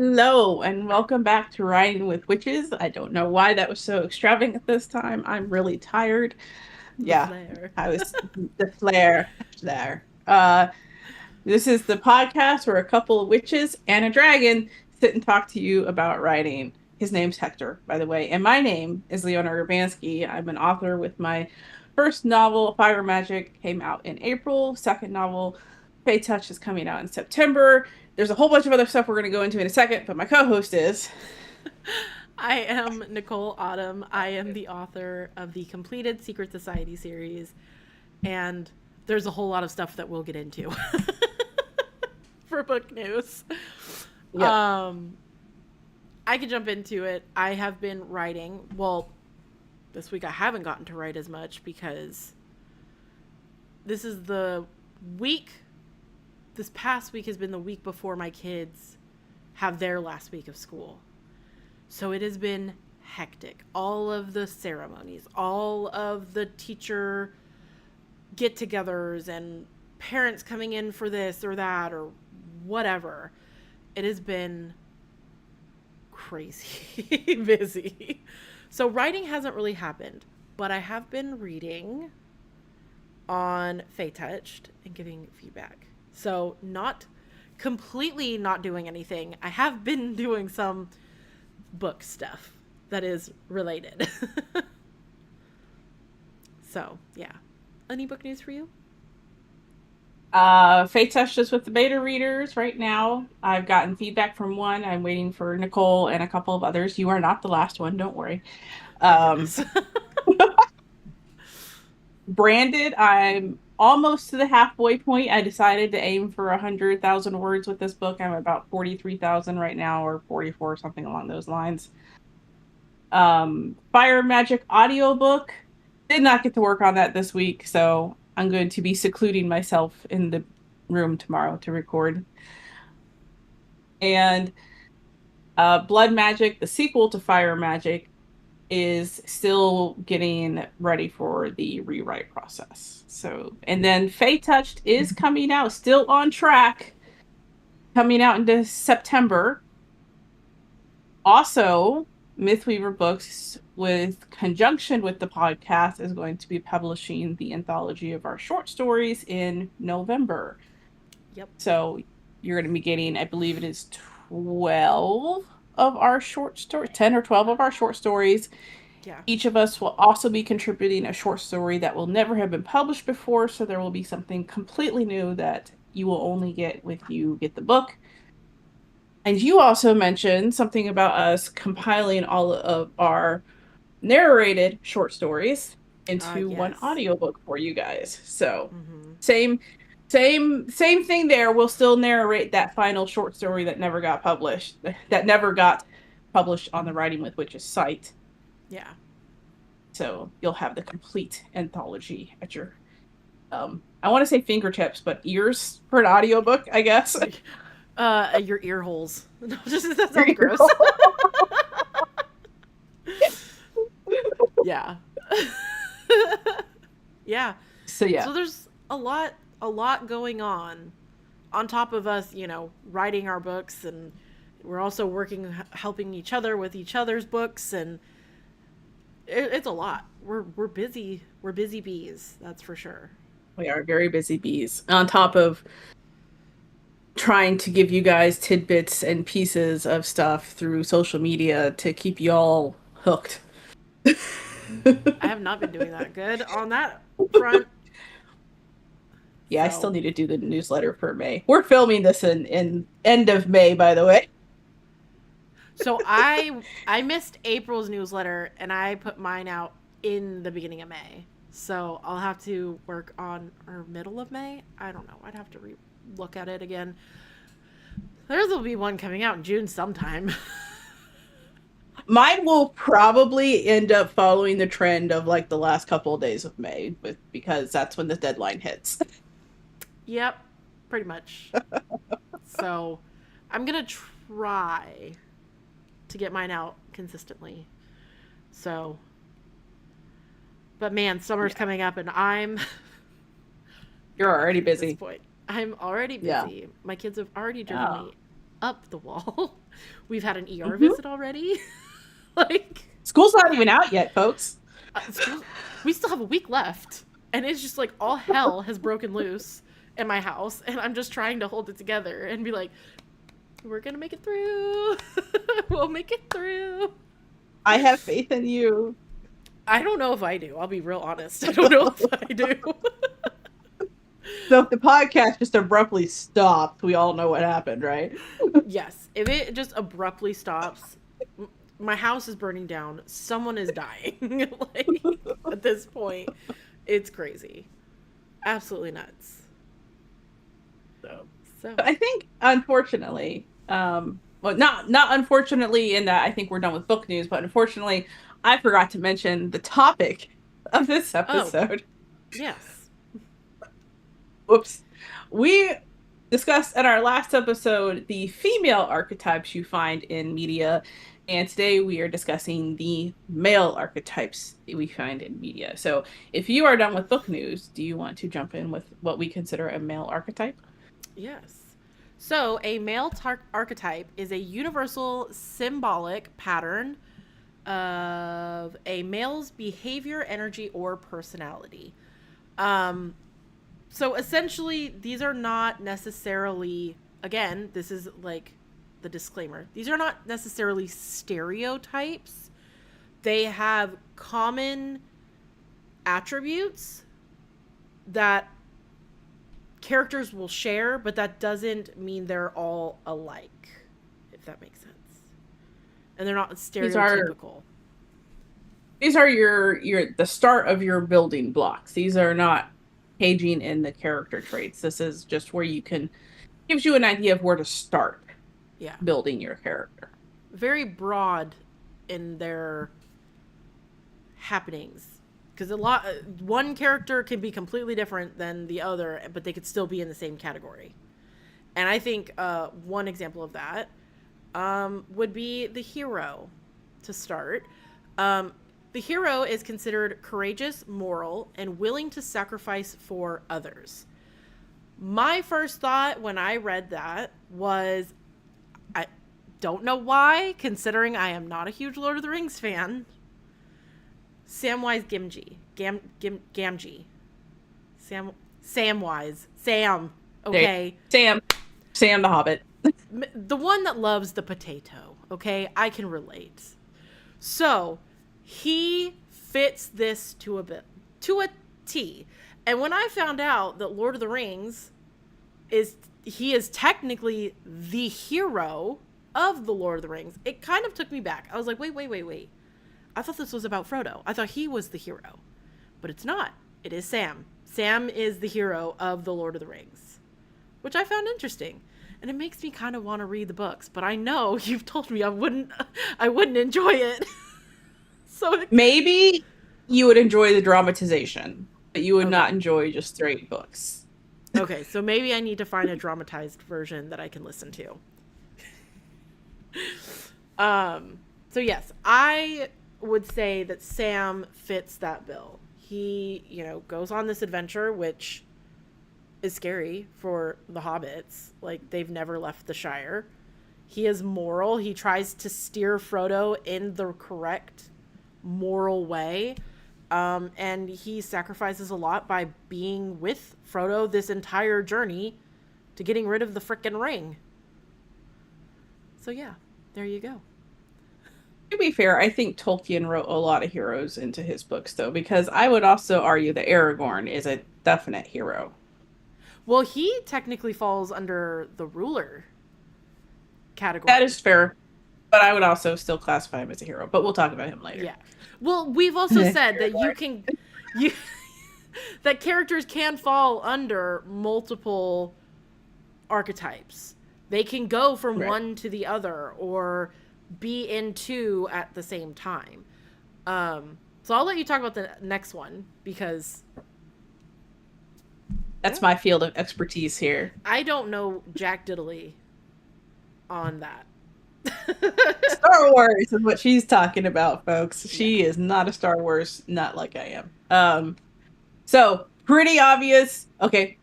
Hello, and welcome back to Riding with Witches. I don't know why that was so extravagant this time. I'm really tired. The Yeah, flair. I was the flair there. This is the podcast where a couple of witches and a dragon sit and talk to you about writing. His name's Hector, by the way, and my name is Leona Urbanski. I'm an author with my first novel, Fire Magic, came out in April. Second novel, Fey Touch, is coming out in September. There's a whole bunch of other stuff we're going to go into in a second, but my co-host is. I am Nicole Autumn. I am the author of the completed Secret Society series, and there's a whole lot of stuff that we'll get into for book news. Yep. Um, I could jump into it. I have been writing. Well, this week I haven't gotten to write as much because this is the week. This past week has been the week before my kids have their last week of school. So it has been hectic. All of the ceremonies, all of the teacher get togethers, and parents coming in for this or that or whatever. It has been crazy busy. So writing hasn't really happened, but I have been reading on Fey Touched and giving feedback. So not completely not doing anything. I have been doing some book stuff that is related. So, yeah. Any book news for you? Fate Test just with the beta readers right now. I've gotten feedback from one. I'm waiting for Nicole and a couple of others. You are not the last one, don't worry. Thank Um, goodness. Branded, I'm almost to the halfway point. I decided to aim for 100,000 words with this book. I'm about 43,000 right now, or 44, something along those lines. Fire Magic audiobook. Did not get to work on that this week, so I'm going to be secluding myself in the room tomorrow to record. And Blood Magic, the sequel to Fire Magic, is still getting ready for the rewrite process. So, and then Fey Touched is coming out, still on track, coming out into September. Also, Mythweaver Books, with conjunction with the podcast, is going to be publishing the anthology of our short stories in November. Yep. So you're going to be getting, I believe it is 12 of our short stories, 10 or 12 of our short stories. Yeah. Each of us will also be contributing a short story that will never have been published before. So there will be something completely new that you will only get if you get the book. And you also mentioned something about us compiling all of our narrated short stories into one Yes. audiobook for you guys. So Mm-hmm. same same thing there. We'll still narrate that final short story that never got published, that never got published on the Writing with Witches site. Yeah. So you'll have the complete anthology at your I want to say fingertips, but ears for an audiobook, I guess. Your ear holes. No, just that sounds gross. Yeah. Yeah. So yeah. So there's a lot going on top of us, writing our books, and we're also working helping each other with each other's books, and it's a lot. We're busy. We're busy bees, that's for sure. We are very busy bees. On top of trying to give you guys tidbits and pieces of stuff through social media to keep y'all hooked. I have not been doing that good on that front. Yeah, I still So need to do the newsletter for May. We're filming this in end of May, by the way. I missed April's newsletter, and I put mine out in the beginning of May. So I'll have to work on or middle of May. I don't know. I'd have to look at it again. There'll be one coming out in June sometime. Mine will probably end up following the trend of like the last couple of days of May, because that's when the deadline hits. Yep, pretty much. So I'm gonna try to get mine out consistently. So, but man, summer's Yeah. coming up, and I'm You're already at this busy. point. I'm already Yeah. busy. My kids have already driven Yeah. me up the wall. We've had an ER Mm-hmm. visit already. Like, School's not even out yet, folks. school, we still have a week left. And it's just like all hell has broken loose in my house. And I'm just trying to hold it together and be like, we're going to make it through. We'll make it through. I have faith in you. I don't know if I do. I'll be real honest. I don't know if I do. So if the podcast just abruptly stopped, we all know what happened, right? Yes. If it just abruptly stops, my house is burning down. Someone is dying. Like, at this point, it's crazy. Absolutely nuts. So I think, unfortunately, well, not unfortunately in that I think we're done with book news, but unfortunately, I forgot to mention the topic of this episode. yes. Whoops. We discussed in our last episode the female archetypes you find in media, and today we are discussing the male archetypes that we find in media. So if you are done with book news, do you want to jump in with what we consider a male archetype? Yes. So, a male archetype is a universal symbolic pattern of a male's behavior, energy, or personality. So, essentially, these are not necessarily, again, this is like the disclaimer, these are not necessarily stereotypes. They have common attributes that characters will share, but that doesn't mean they're all alike, if that makes sense. And they're not stereotypical. These are your the start of your building blocks. These are not paging in the character traits. This is just where you can, gives you an idea of where to start building your character. Very broad in their happenings. Because one character can be completely different than the other, but they could still be in the same category. And I think one example of that would be the hero to start. The hero is considered courageous, moral, and willing to sacrifice for others. My first thought when I read that was, I don't know why, considering I am not a huge Lord of the Rings fan, Samwise Gamgee. Samwise. Sam. Okay. Sam the Hobbit. The one that loves the potato. Okay. I can relate. So he fits this to a T. And when I found out that Lord of the Rings he is technically the hero of the Lord of the Rings, it kind of took me back. I was like, wait. I thought this was about Frodo. I thought he was the hero. But it's not. It is Sam. Sam is the hero of the Lord of the Rings, which I found interesting. And it makes me kind of want to read the books, but I know you've told me I wouldn't enjoy it. So maybe you would enjoy the dramatization, but you would not enjoy just straight books. Okay, so maybe I need to find a dramatized version that I can listen to. So yes, I would say that Sam fits that bill. He, goes on this adventure, which is scary for the hobbits. Like, they've never left the Shire. He is moral. He tries to steer Frodo in the correct moral way. And he sacrifices a lot by being with Frodo this entire journey to getting rid of the frickin' ring. So yeah, there you go. To be fair, I think Tolkien wrote a lot of heroes into his books, though, because I would also argue that Aragorn is a definite hero. Well, he technically falls under the ruler category. That is fair, but I would also still classify him as a hero, but we'll talk about him later. Yeah. Well, we've also said that that characters can fall under multiple archetypes. They can go from one to the other, or be in two at the same time. So I'll let you talk about the next one, because that's my field of expertise here. I don't know jack diddly on that. Star Wars is what she's talking about, folks. She is not a Star Wars nut like I am. So pretty obvious. Okay,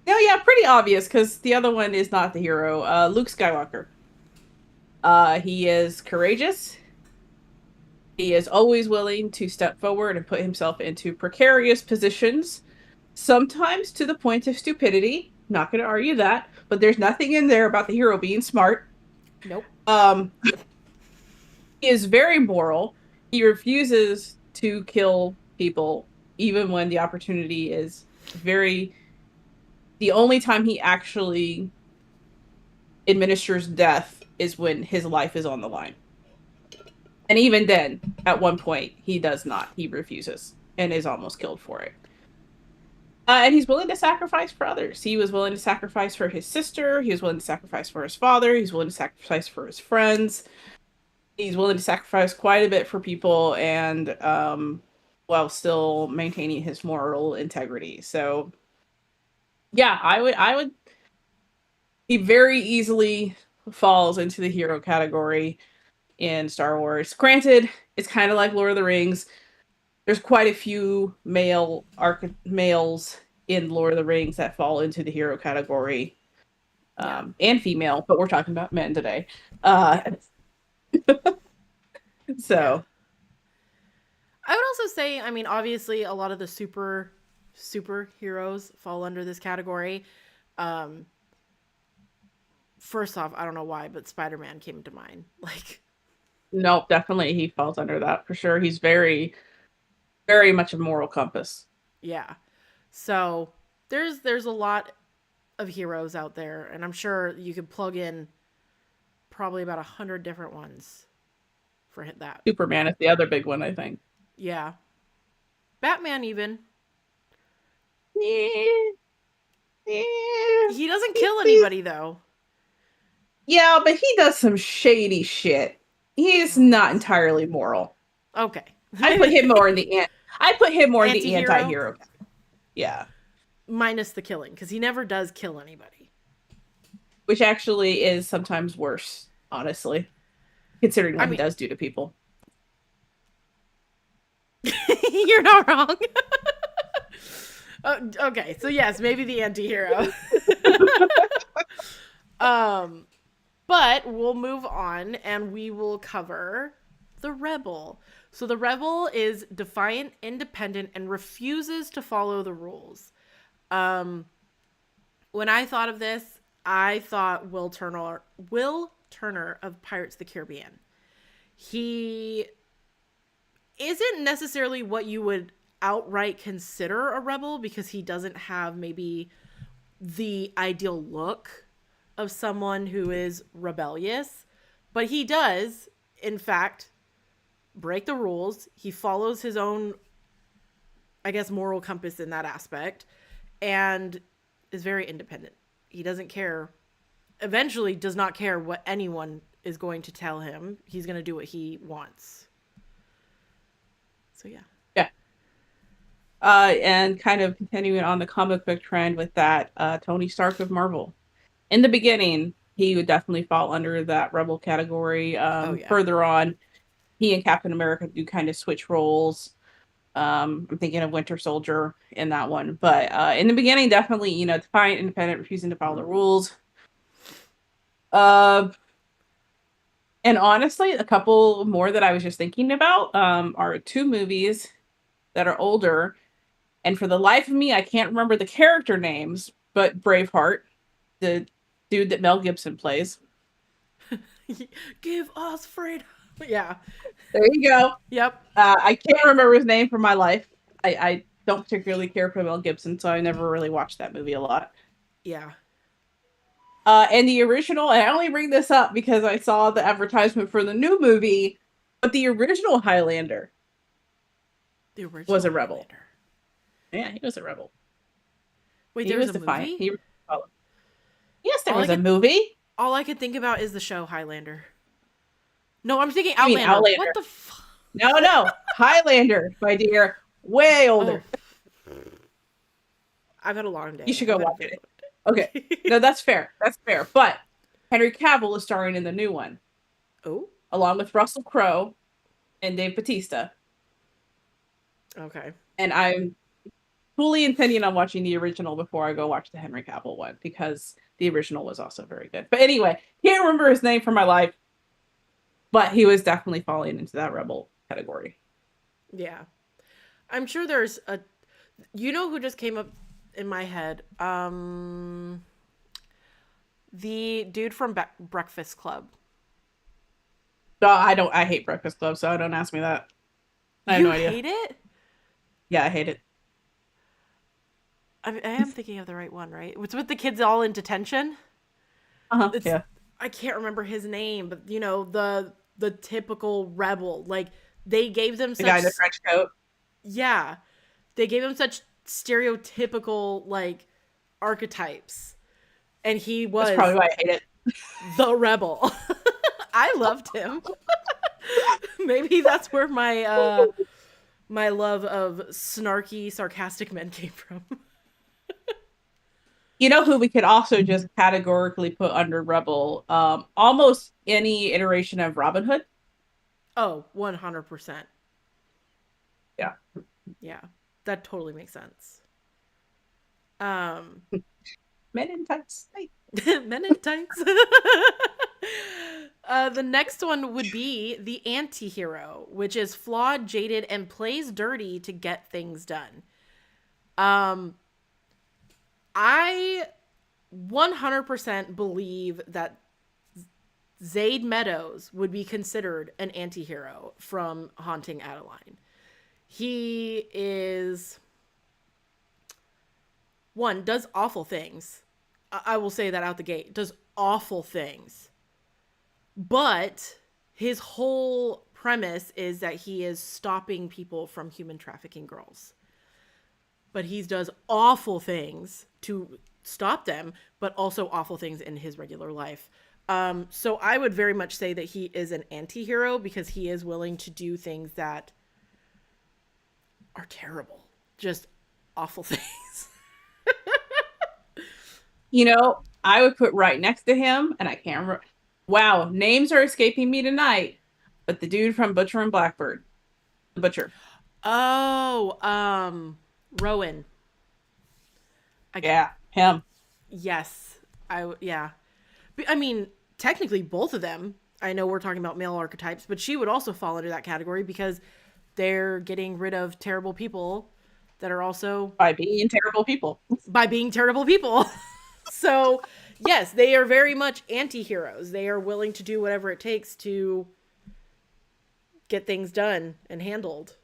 No, yeah, pretty obvious because the other one is not the hero. Luke Skywalker. He is courageous. He is always willing to step forward and put himself into precarious positions, sometimes to the point of stupidity. Not going to argue that, but there's nothing in there about the hero being smart. Nope. Um, he is very moral. He refuses to kill people, even when the opportunity is very. The only time he actually administers death is when his life is on the line. And even then, at one point, he does not. He refuses and is almost killed for it. And he's willing to sacrifice for others. He was willing to sacrifice for his sister. He was willing to sacrifice for his father. He's willing to sacrifice for his friends. He's willing to sacrifice quite a bit for people, and while still maintaining his moral integrity. So, yeah, I would. He very easily falls into the hero category in Star Wars. Granted, it's kind of like Lord of the Rings. There's quite a few males in Lord of the Rings that fall into the hero category, Yeah. and female, but we're talking about men today. Yeah. Yeah. So I would also say, I mean, obviously, a lot of the superheroes fall under this category. Um, First off, I don't know why, but Spider-Man came to mind. Like, no, definitely he falls under that for sure. He's very, very much a moral compass. yeah. So there's a lot of heroes out there, and I'm sure you could plug in probably about 100 different ones for that. Superman is the other big one, I think. Yeah. Batman even. Yeah, yeah. He doesn't kill anybody though. Yeah, but he does some shady shit. He's not entirely moral. Okay. I put him more in the I put him more in the Anti-hero? anti-hero. Yeah, Minus the killing, because he never does kill anybody. which actually is sometimes worse, honestly, considering what he does do to people. You're not wrong. Okay, so yes, maybe the anti-hero. But we'll move on and we will cover the rebel. So the rebel is defiant, independent, and refuses to follow the rules. When I thought of this, I thought Will Turner of Pirates of the Caribbean. He isn't necessarily what you would outright consider a rebel because he doesn't have maybe the ideal look of someone who is rebellious, but he does, in fact, break the rules. He follows his own, I guess, moral compass in that aspect and is very independent. He doesn't care, eventually, does not care what anyone is going to tell him. He's going to do what he wants. So, yeah. Yeah. And kind of continuing on the comic book trend with that, Tony Stark of Marvel. In the beginning, he would definitely fall under that rebel category. Yeah. Further on, he and Captain America do kind of switch roles. I'm thinking of Winter Soldier in that one. But in the beginning, definitely, defiant, independent, refusing to follow the rules. And honestly, a couple more that I was just thinking about are two movies that are older. And for the life of me, I can't remember the character names, but Braveheart, the dude that Mel Gibson plays. Give us freedom. Yeah. There you go. Yep. I can't remember his name for my life. I don't particularly care for Mel Gibson, so I never really watched that movie a lot. Yeah. And the original, and I only bring this up because I saw the advertisement for the new movie, but the original Highlander was a rebel. Highlander. Yeah, he was a rebel. Wait, there was a movie? Yes, there was a movie. All I could think about is the show Highlander. No, I'm thinking Outlander. Outlander. What the fuck? No. Highlander, my dear. Way older. Oh. I've had a long day. You should go watch it. Okay. No, that's fair. That's fair. But Henry Cavill is starring in the new one. Oh? Along with Russell Crowe and Dave Bautista. Okay. And I'm fully intending on watching the original before I go watch the Henry Cavill one, because the original was also very good. But anyway, can't remember his name for my life, but he was definitely falling into that rebel category. Yeah. I'm sure there's a, you know who just came up in my head? The dude from Breakfast Club. I hate Breakfast Club, so don't ask me that. I have You no idea. hate it? Yeah, I hate it. I am thinking of the right one, right? It's with the kids all in detention. It's, Yeah. I can't remember his name, but you know, the typical rebel. Like they gave them The guy such, in the French coat. yeah, they gave him such stereotypical like archetypes, and he That's probably was why I hate it. the rebel. I loved him. Maybe that's where my love of snarky, sarcastic men came from. You know who we could also just categorically put under rebel? Almost any iteration of Robin Hood. Oh, 100%. Yeah. Yeah, that totally makes sense. Um, Men in tights. Men in tights. The next one would be the anti-hero, which is flawed, jaded, and plays dirty to get things done. I 100% believe that Zaid Meadows would be considered an anti-hero from Haunting Adeline. He is one, does awful things. I will say that out the gate. Does awful things. But his whole premise is that he is stopping people from human trafficking girls. But he does awful things to stop them, but also awful things in his regular life. So I would very much say that he is an anti-hero because he is willing to do things that are terrible. Just awful things. You know, I would put right next to him, and I can't remember. Wow, names are escaping me tonight. But the dude from Butcher and Blackbird, the butcher. Oh, Rowan. Yeah, him. Yes. Yeah. I mean, technically both of them. I know we're talking about male archetypes, but she would also fall into that category because they're getting rid of terrible people that are also By being terrible people. by being terrible people. So, yes, they are very much anti-heroes. They are willing to do whatever it takes to get things done and handled.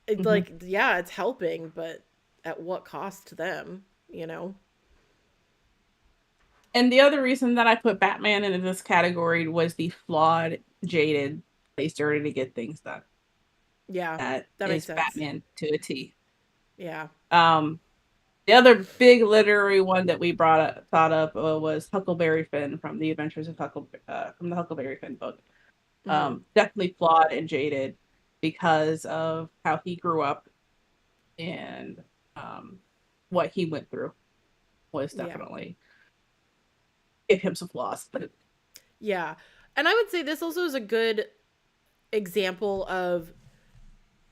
It's like, yeah, it's helping, but at what cost to them, you know? And the other reason that I put Batman into this category was the flawed, jaded, plays dirty to get things done. Yeah, That that makes is sense. Batman to a T. Yeah. The other big literary one that we thought up was Huckleberry Finn from the Adventures of from the Huckleberry Finn book. Mm-hmm. Definitely flawed and jaded because of how he grew up and what he went through was definitely give him some flaws. Yeah. And I would say this also is a good example of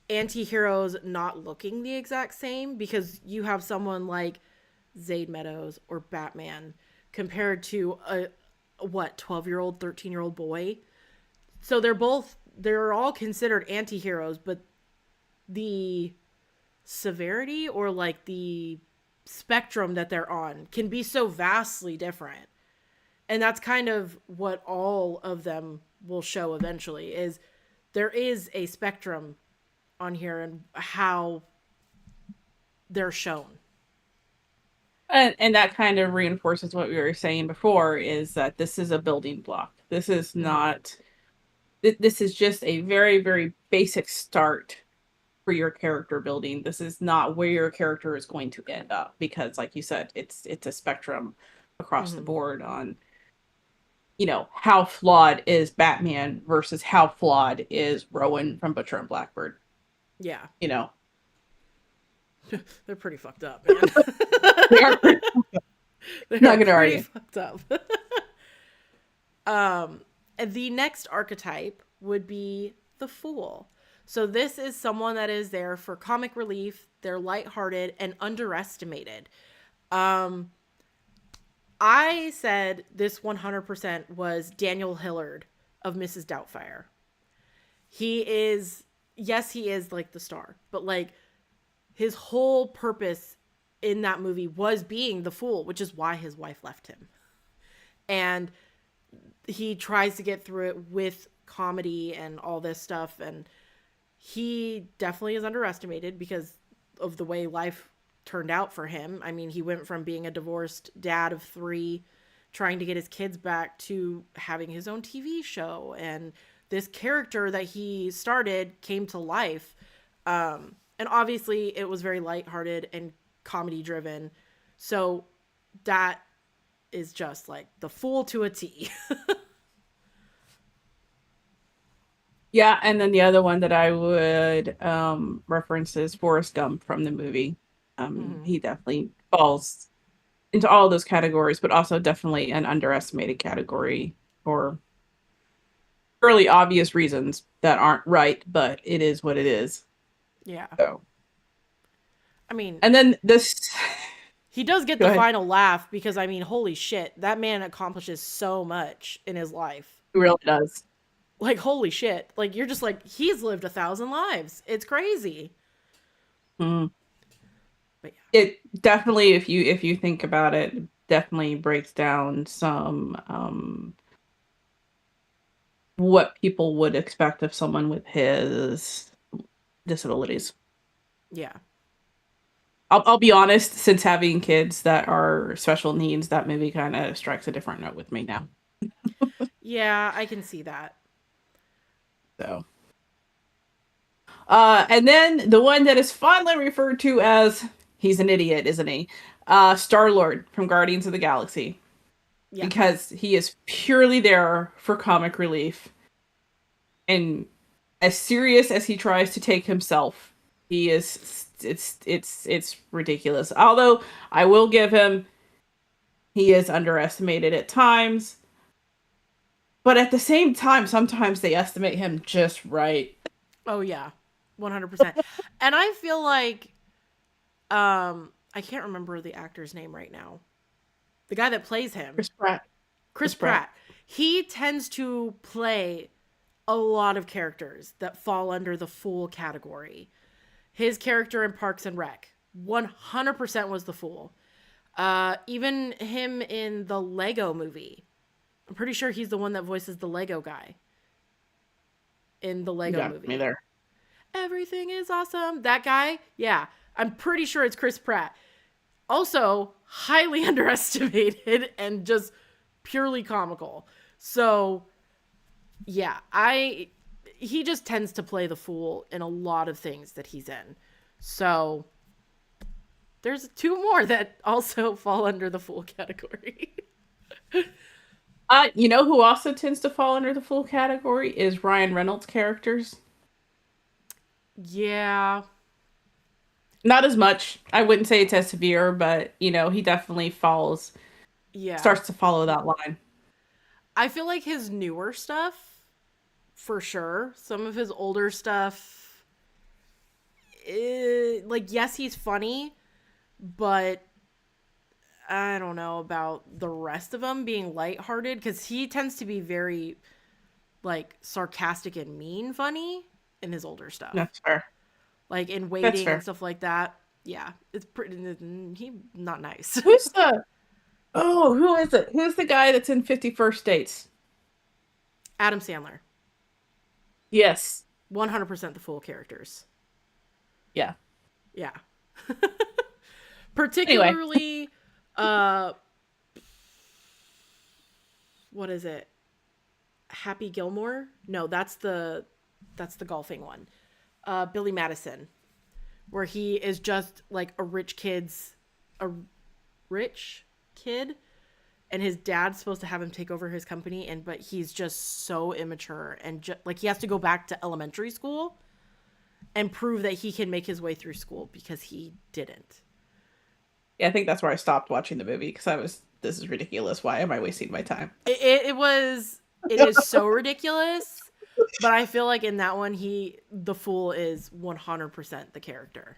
anti-heroes not looking the exact same because you have someone like Zaid Meadows or Batman compared to a 12-year-old, 13-year-old boy. So they're all considered anti-heroes, but the severity or like the spectrum that they're on can be so vastly different. And that's kind of what all of them will show eventually is there is a spectrum on here and how they're shown. And that kind of reinforces what we were saying before is that this is a building block. This is not, this is just a very, very basic start for your character building. This is not where your character is going to end up because, like you said, it's a spectrum across the board on, you know, how flawed is Batman versus how flawed is Rowan from Butcher and Blackbird. Yeah. You know, they're pretty fucked up, man. they are pretty, they're not gonna pretty argue. fucked up. And the next archetype would be the Fool. So this is someone that is there for comic relief. They're lighthearted and underestimated. Um, I said this 100% was Daniel Hillard of Mrs. Doubtfire. He is, yes, he is like the star, but like his whole purpose in that movie was being the fool, which is why his wife left him. And he tries to get through it with comedy and all this stuff. And he definitely is underestimated because of the way life turned out for him. I mean, he went from being a divorced dad of 3, trying to get his kids back, to having his own TV show. And this character that he started came to life. And obviously, it was very lighthearted and comedy driven. So that is just like the fool to a T. Yeah, and then the other one that I would reference is Forrest Gump from the movie. Mm-hmm. He definitely falls into all those categories, but also definitely an underestimated category for fairly obvious reasons that aren't right, but it is what it is. Yeah. So, I mean, and then this, he does get go the ahead, final laugh because, I mean, holy shit, that man accomplishes so much in his life. it really does. Like, holy shit. Like, you're just like, he's lived 1,000 lives. It's crazy. Mm. But yeah. It definitely, if you think about it, definitely breaks down some what people would expect of someone with his disabilities. Yeah. I'll be honest, since having kids that are special needs, that movie kind of strikes a different note with me now. Yeah, I can see that. So, and then the one that is fondly referred to as he's an idiot, isn't he? Star-Lord from Guardians of the Galaxy, Yeah. because he is purely there for comic relief. And as serious as he tries to take himself, he is it's ridiculous. Although I will give him, he is underestimated at times, but at the same time sometimes they estimate him just right. Oh, yeah. 100%. And I feel like, I can't remember the actor's name right now. The guy that plays him, Chris Pratt. Chris Pratt. He tends to play a lot of characters that fall under the fool category. His character in Parks and Rec 100% was the fool. Even him in the Lego movie. I'm pretty sure he's the one that voices the Lego guy in the Lego movie. Me there. Everything is awesome. That guy, yeah, I'm pretty sure it's Chris Pratt. Also, highly underestimated and just purely comical. So, yeah, he just tends to play the fool in a lot of things that he's in. So, there's 2 more that also fall under the fool category. You know who also tends to fall under the fool category is Ryan Reynolds characters. Yeah. Not as much. I wouldn't say it's as severe, but you know, he definitely Yeah. starts to follow that line. I feel like his newer stuff, for sure. Some of his older stuff, like, yes, he's funny, but I don't know about the rest of them being lighthearted, because he tends to be very, like, sarcastic and mean funny in his older stuff. That's fair. Like, in That's Waiting fair. and stuff like that. Yeah, it's pretty, he not nice. Who's the Oh, who is it? Who's the guy that's in 51st Dates? Adam Sandler. Yes. 100% the full characters. Yeah. Yeah. Anyway. Particularly, what is it? Happy Gilmore? No, that's the golfing one. Billy Madison, where he is just like a rich kid, and his dad's supposed to have him take over his company, but he's just so immature, and like he has to go back to elementary school and prove that he can make his way through school because he didn't. Yeah, I think that's where I stopped watching the movie because this is ridiculous. Why am I wasting my time? It is so ridiculous, But I feel like in that one, the fool is 100% the character.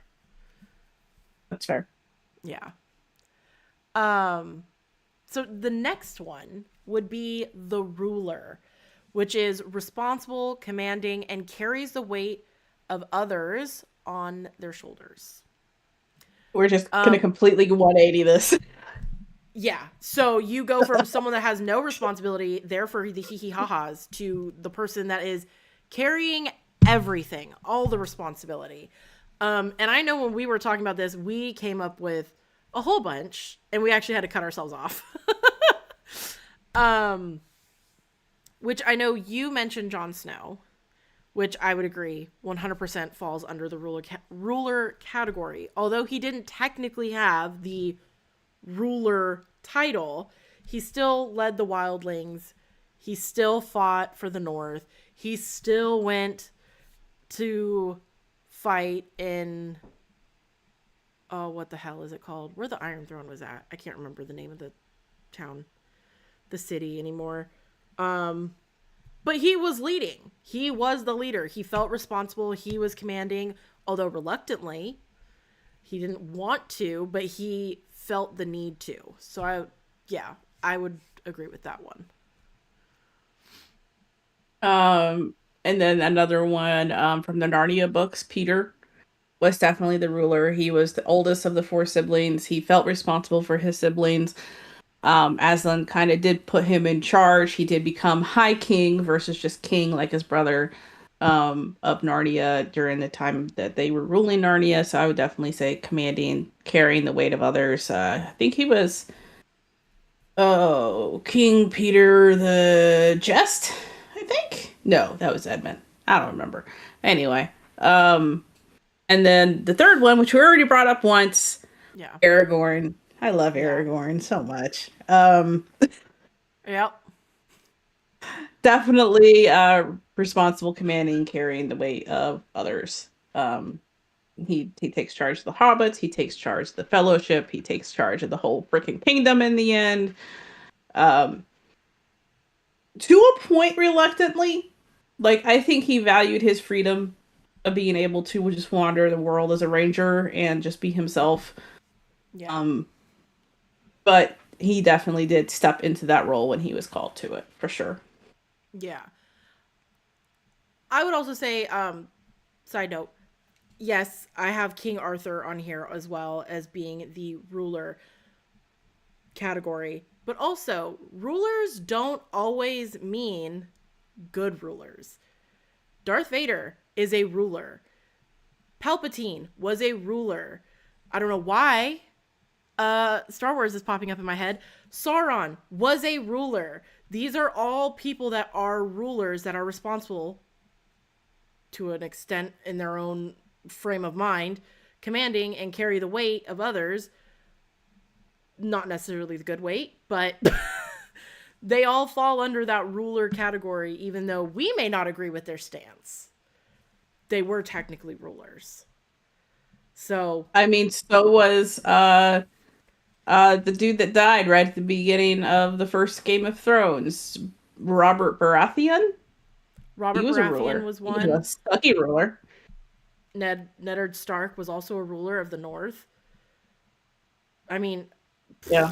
That's fair. Yeah. Um, so the next one would be the ruler, which is responsible, commanding, and carries the weight of others on their shoulders. We're just gonna completely 180 this. Yeah. So you go from someone that has no responsibility, there for the hee hee ha ha's, to the person that is carrying everything, all the responsibility. And I know when we were talking about this, we came up with a whole bunch, and we actually had to cut ourselves off. Which I know you mentioned Jon Snow, which I would agree 100% falls under the ruler category. Although he didn't technically have the ruler title, he still led the wildlings. He still fought for the North. He still went to fight in, oh, what the hell is it called? Where the Iron Throne was at. I can't remember the name of the town, the city anymore. But he was leading. He was the leader. He felt responsible. He was commanding, although reluctantly. He didn't want to, but he felt the need to. So I would agree with that one. And then another one from the Narnia books, Peter was definitely the ruler. He was the oldest of the four siblings. He felt responsible for his siblings. Aslan kind of did put him in charge. He did become High King versus just King like his brother of Narnia during the time that they were ruling Narnia. So I would definitely say commanding, carrying the weight of others. I think he was, King Peter the Just, I think. No, that was Edmund. I don't remember. Anyway, and then the third one, which we already brought up once, Yeah. Aragorn. I love Aragorn so much. Yep. Definitely responsible, commanding, carrying the weight of others. He takes charge of the hobbits. He takes charge of the fellowship. He takes charge of the whole freaking kingdom in the end. To a point, reluctantly. Like, I think he valued his freedom of being able to just wander the world as a ranger and just be himself. Yeah. But he definitely did step into that role when he was called to it, for sure. Yeah. I would also say, side note, yes, I have King Arthur on here as well as being the ruler category. But also, rulers don't always mean good rulers. Darth Vader is a ruler. Palpatine was a ruler. I don't know why Star Wars is popping up in my head. Sauron was a ruler. These are all people that are rulers that are responsible to an extent in their own frame of mind, commanding and carry the weight of others. Not necessarily the good weight, but they all fall under that ruler category, even though we may not agree with their stance. They were technically rulers. So I mean, so was the dude that died right at the beginning of the first Game of Thrones, Robert Baratheon. Robert He was a ruler. Baratheon was He was one. a sucky ruler. Neddard Stark was also a ruler of the North. I mean, Yeah.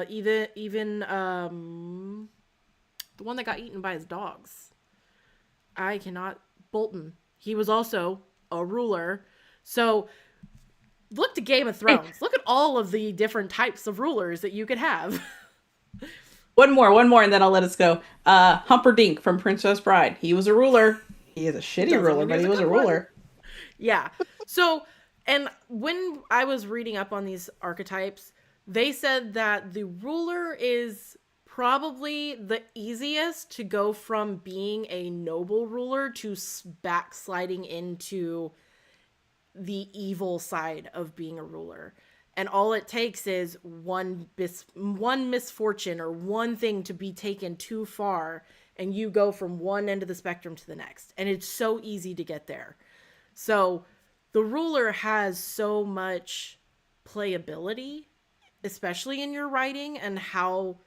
even the one that got eaten by his dogs. I cannot. Bolton. He was also a ruler. So look to Game of Thrones. Look at all of the different types of rulers that you could have. One more, and then I'll let us go. Humperdinck from Princess Bride. He was a ruler. He is a shitty ruler, but he was a ruler. Yeah. So, and when I was reading up on these archetypes, they said that the ruler is probably the easiest to go from being a noble ruler to backsliding into the evil side of being a ruler. And all it takes is one misfortune or one thing to be taken too far, and you go from one end of the spectrum to the next. And it's so easy to get there. So the ruler has so much playability, especially in your writing, and how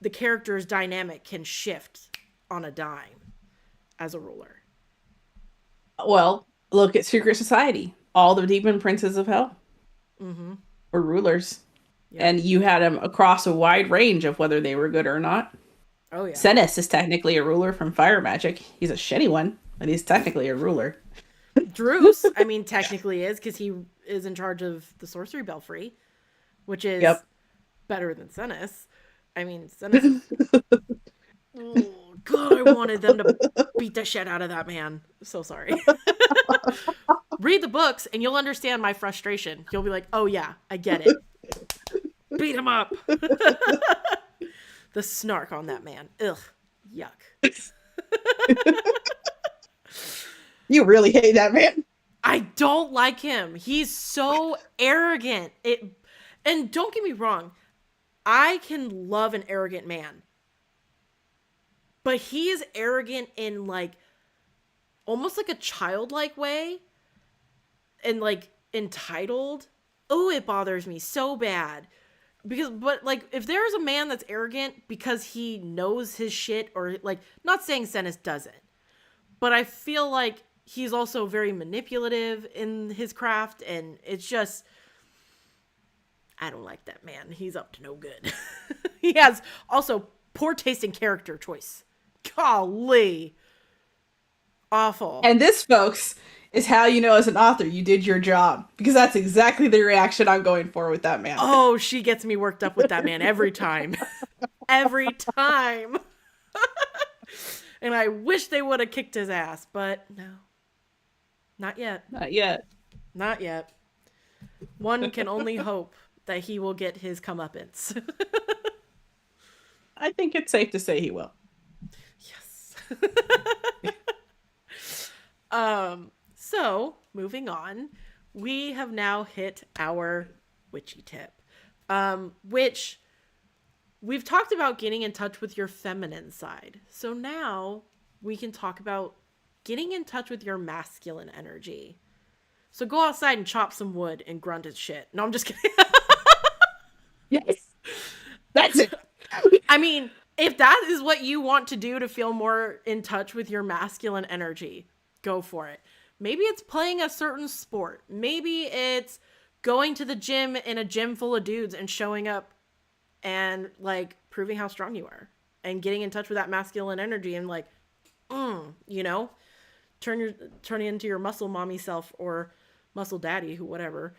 the character's dynamic can shift on a dime as a ruler. Well, look at Secret Society. All the demon princes of hell Mm-hmm. were rulers. Yep. And you had them across a wide range of whether they were good or not. Oh yeah. Senes is technically a ruler from fire magic. He's a shitty one, but he's technically a ruler. Druce, I mean, technically is because he is in charge of the sorcery belfry, which is Yep. better than Senes. I mean, Senes is. Oh, God, I wanted them to beat the shit out of that man. So sorry. Read the books and you'll understand my frustration. You'll be like, oh, yeah, I get it. Beat him up. The snark on that man. Ugh. Yuck. You really hate that man. I don't like him. He's so arrogant. And don't get me wrong, I can love an arrogant man. But he is arrogant in like almost like a childlike way and like entitled. Oh, it bothers me so bad. But like if there's a man that's arrogant because he knows his shit, or like, not saying Senes doesn't, but I feel like he's also very manipulative in his craft, and it's just, I don't like that man. He's up to no good. He has also poor taste in character choice. Golly. Awful. And this, folks, is how you know as an author you did your job. Because that's exactly the reaction I'm going for with that man. Oh, she gets me worked up with that man every time. Every time. And I wish they would have kicked his ass, but no. Not yet. Not yet. Not yet. One can only hope that he will get his comeuppance. I think it's safe to say he will. Yes. So moving on, we have now hit our witchy tip, which we've talked about getting in touch with your feminine side. So now we can talk about getting in touch with your masculine energy. So go outside and chop some wood and grunt as shit. No, I'm just kidding. Yes. That's it. I mean, if that is what you want to do to feel more in touch with your masculine energy, go for it. Maybe it's playing a certain sport. Maybe it's going to the gym in a gym full of dudes and showing up and like proving how strong you are and getting in touch with that masculine energy and like, you know, turn into your muscle mommy self or muscle daddy, whatever.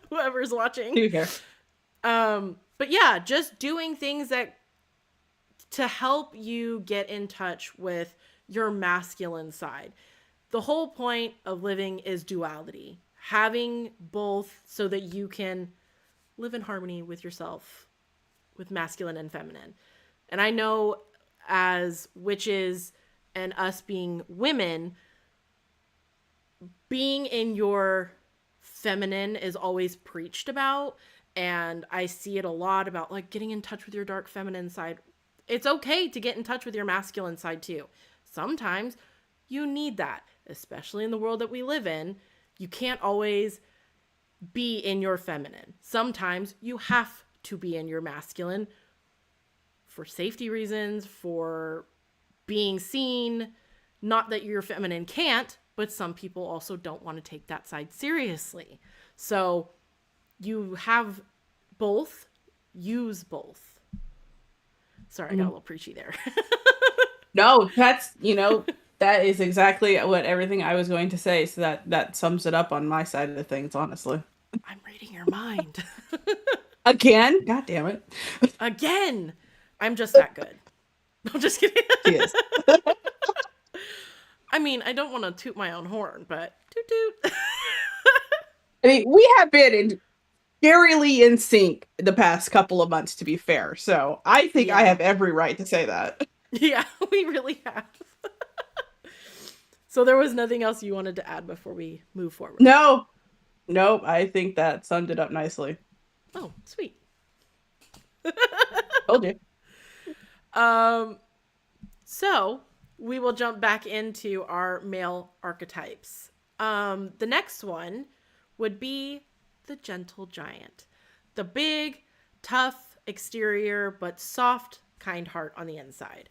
Whoever's watching. But yeah, just doing things that to help you get in touch with your masculine side. The whole point of living is duality. Having both so that you can live in harmony with yourself, with masculine and feminine. And I know as witches and us being women, being in your feminine is always preached about. And I see it a lot about like getting in touch with your dark feminine side. It's okay to get in touch with your masculine side too. Sometimes you need that, especially in the world that we live in. You can't always be in your feminine. Sometimes you have to be in your masculine for safety reasons, for being seen. Not that your feminine can't, but some people also don't want to take that side seriously. So you have both, use both. Sorry, I got a little preachy there. No, that's, that is exactly what everything I was going to say. So that sums it up on my side of the things, honestly. I'm reading your mind. Again? God damn it. Again. I'm just that good. I'm just kidding. She is. I mean, I don't want to toot my own horn, but toot toot. I mean, we have been scarily in sync the past couple of months, to be fair. So I think I have every right to say that. Yeah, we really have. So there was nothing else you wanted to add before we move forward? No. Nope. I think that summed it up nicely. Oh, sweet. Told you. So we will jump back into our male archetypes. The next one would be the gentle giant. The big, tough exterior, but soft, kind heart on the inside.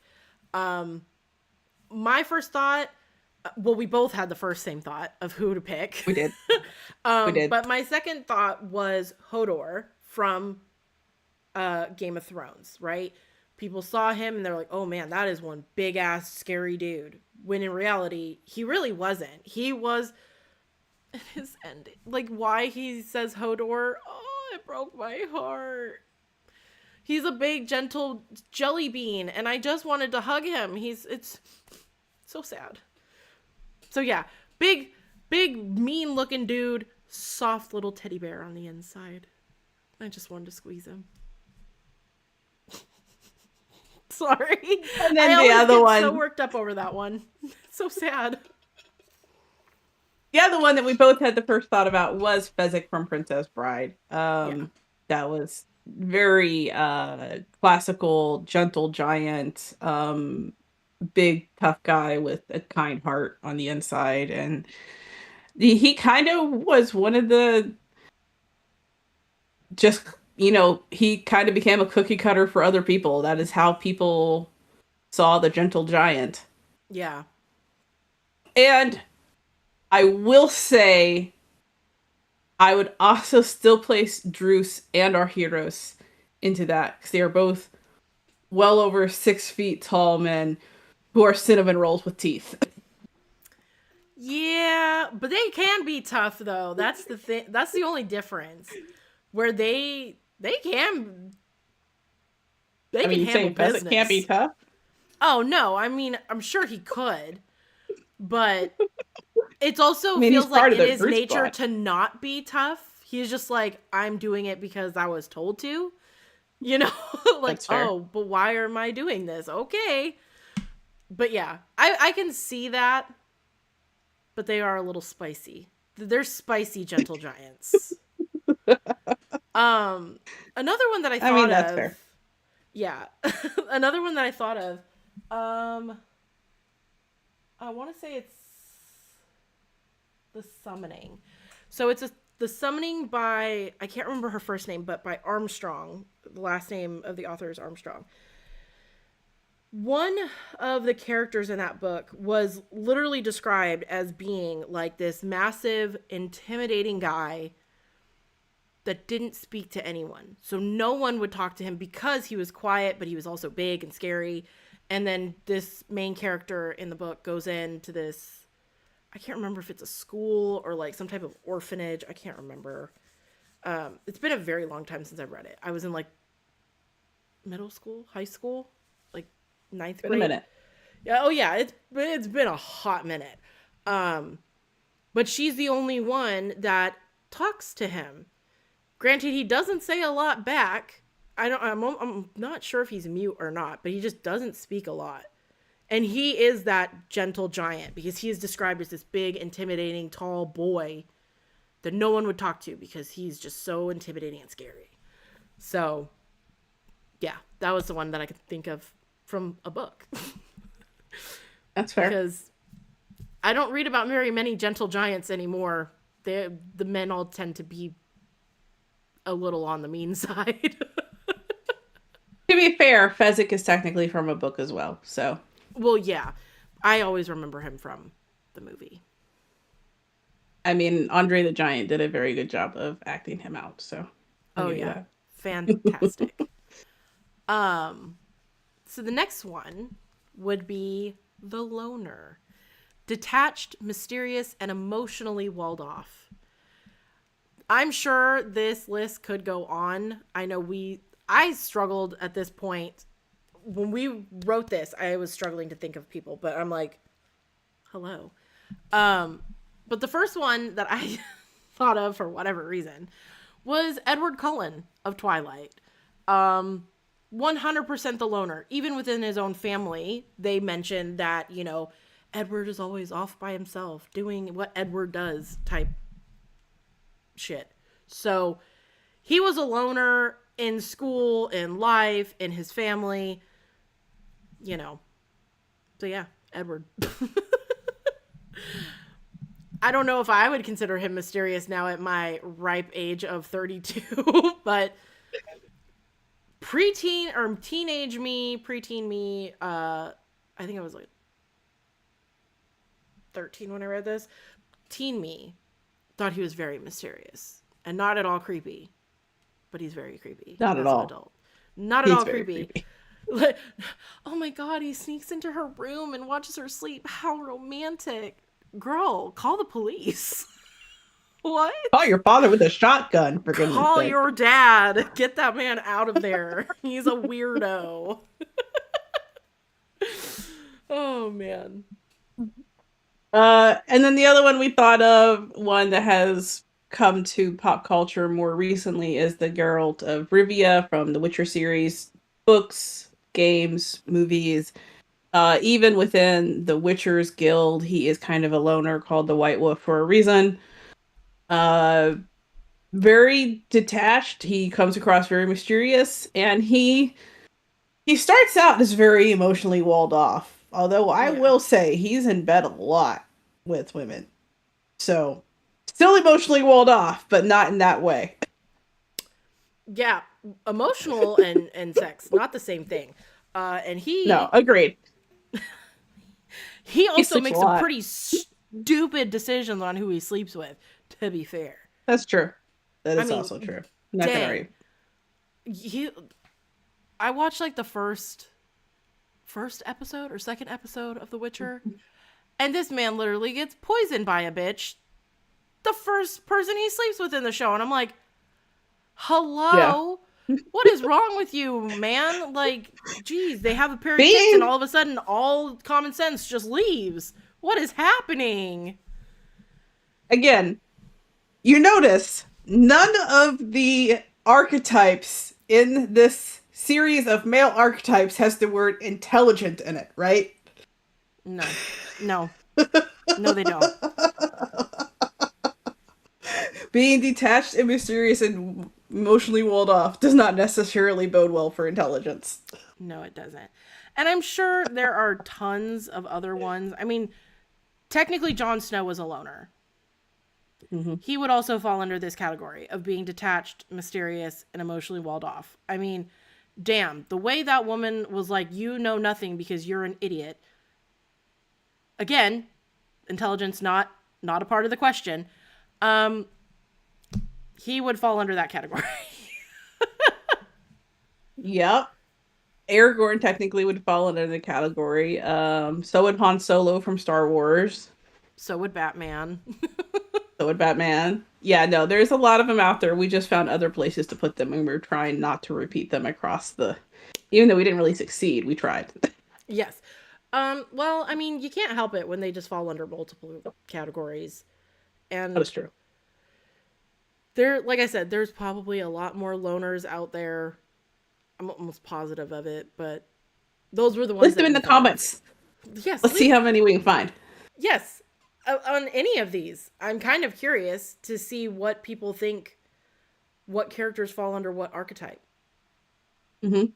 My first thought, well, we both had the same thought of who to pick. We did. We did. But my second thought was Hodor from Game of Thrones, right? People saw him and they're like, oh man, that is one big ass scary dude. When in reality, he really wasn't. He was his ending. Like, why he says Hodor, oh, it broke my heart. He's a big, gentle jelly bean, and I just wanted to hug him. It's so sad. So yeah, big, mean looking dude, soft little teddy bear on the inside. I just wanted to squeeze him. Sorry. And then the other one. So worked up over that one. So sad. The other one that we both had the first thought about was Fezzik from Princess Bride. That was very classical, gentle giant, big tough guy with a kind heart on the inside, and he kind of was one of the just, he kind of became a cookie cutter for other people. That is how people saw the gentle giant. Yeah. And I will say, I would also still place Druce and our heroes into that, because they are both well over 6 feet tall men who are cinnamon rolls with teeth. Yeah, but they can be tough though. That's the thing. That's the only difference. Where they can handle business. Can't be tough. Oh no, I mean I'm sure he could, but it's also feels like in his nature to not be tough. He's just like, I'm doing it because I was told to, like, oh, but why am I doing this? Okay, but yeah, I can see that, but they are a little spicy. They're spicy gentle giants. Another one that I thought of. That's fair. Yeah. Another one that I thought of. I want to say it's The Summoning. So it's The Summoning by, I can't remember her first name, but by Armstrong. The last name of the author is Armstrong. One of the characters in that book was literally described as being like this massive, intimidating guy that didn't speak to anyone. So no one would talk to him because he was quiet, but he was also big and scary. And then this main character in the book goes into this, I can't remember if it's a school or like some type of orphanage. I can't remember. It's been a very long time since I've read it. I was in like middle school, high school, like 9th grade. Been a minute. Yeah. Oh yeah. It's been a hot minute. But she's the only one that talks to him. Granted, he doesn't say a lot back. I'm not sure if he's mute or not, but he just doesn't speak a lot. And he is that gentle giant because he is described as this big, intimidating, tall boy that no one would talk to because he's just so intimidating and scary. So, yeah, that was the one that I could think of from a book. That's fair. Because I don't read about very many gentle giants anymore. The men all tend to be a little on the mean side. To be fair, Fezzik is technically from a book as well, so. Well, yeah. I always remember him from the movie. I mean, Andre the Giant did a very good job of acting him out, so. Oh, yeah. Fantastic. So the next one would be the loner. Detached, mysterious, and emotionally walled off. I'm sure this list could go on. I struggled at this point. When we wrote this, I was struggling to think of people, but I'm like, hello. But the first one that I thought of for whatever reason was Edward Cullen of Twilight. 100% the loner. Even within his own family, they mentioned that, Edward is always off by himself doing what Edward does type shit. So he was a loner in school, in life, in his family, So yeah, Edward. I don't know if I would consider him mysterious now at my ripe age of 32, but preteen or teenage me, preteen me, I think I was like 13 when I read this. Teen me thought he was very mysterious and not at all creepy, but he's very creepy Not at as an all. adult. Not at He's all very creepy. creepy. Like, oh my god, he sneaks into her room and watches her sleep. How romantic. Girl, call the police. What? Call your father with a shotgun, for goodness Call sake. your dad. Get that man out of there. He's a weirdo. Oh man. And then the other one we thought of, one that has come to pop culture more recently, is the Geralt of Rivia from the Witcher series, books, games, movies. Even within the Witcher's Guild, he is kind of a loner called the White Wolf for a reason. Very detached. He comes across very mysterious, and he starts out as very emotionally walled off. Although I will say he's in bed a lot with women. So, still emotionally walled off, but not in that way. Yeah, emotional and sex, not the same thing. And No, agreed. He also makes some pretty stupid decisions on who he sleeps with, to be fair. That's true. That is also true. Not gonna argue. I watched like the first episode or second episode of The Witcher, and this man literally gets poisoned by a bitch, the first person he sleeps with in the show, and I'm like, hello? Yeah. What is wrong with you, man? Like, geez, they have a pair of tits and all of a sudden all common sense just leaves. What is happening? Again, you notice none of the archetypes in this series of male archetypes has the word intelligent in it, right? No, they don't. Being detached and mysterious and emotionally walled off does not necessarily bode well for intelligence. No, it doesn't. And I'm sure there are tons of other ones. I mean, technically Jon Snow was a loner. Mm-hmm. He would also fall under this category of being detached, mysterious, and emotionally walled off. I mean, damn, the way that woman was like, you know nothing because you're an idiot. Again, intelligence not a part of the question. He would fall under that category. Yep. Aragorn technically would fall under the category. So would Han Solo from Star Wars. So would Batman. So would Batman. Yeah, no, there's a lot of them out there. We just found other places to put them, and we're trying not to repeat them across the... Even though we didn't really succeed, we tried. Yes. Well, I mean, you can't help it when they just fall under multiple categories. And that is true. Like I said, there's probably a lot more loners out there. I'm almost positive of it, but those were the ones. List them in the comments. Yes. Let's see how many we can find. Yes. On any of these. I'm kind of curious to see what people think, what characters fall under what archetype. Mm-hmm.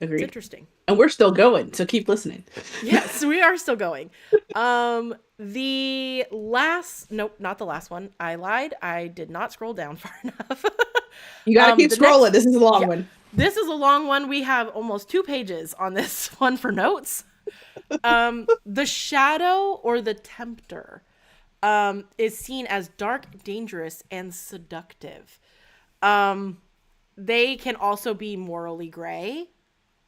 Agreed. It's interesting. And we're still going, so keep listening. Yes, we are still going. Nope, not the last one. I lied. I did not scroll down far enough. You gotta keep scrolling. This is a long one. This is a long one. We have almost 2 pages on this one for notes. The shadow or the tempter is seen as dark, dangerous, and seductive. They can also be morally gray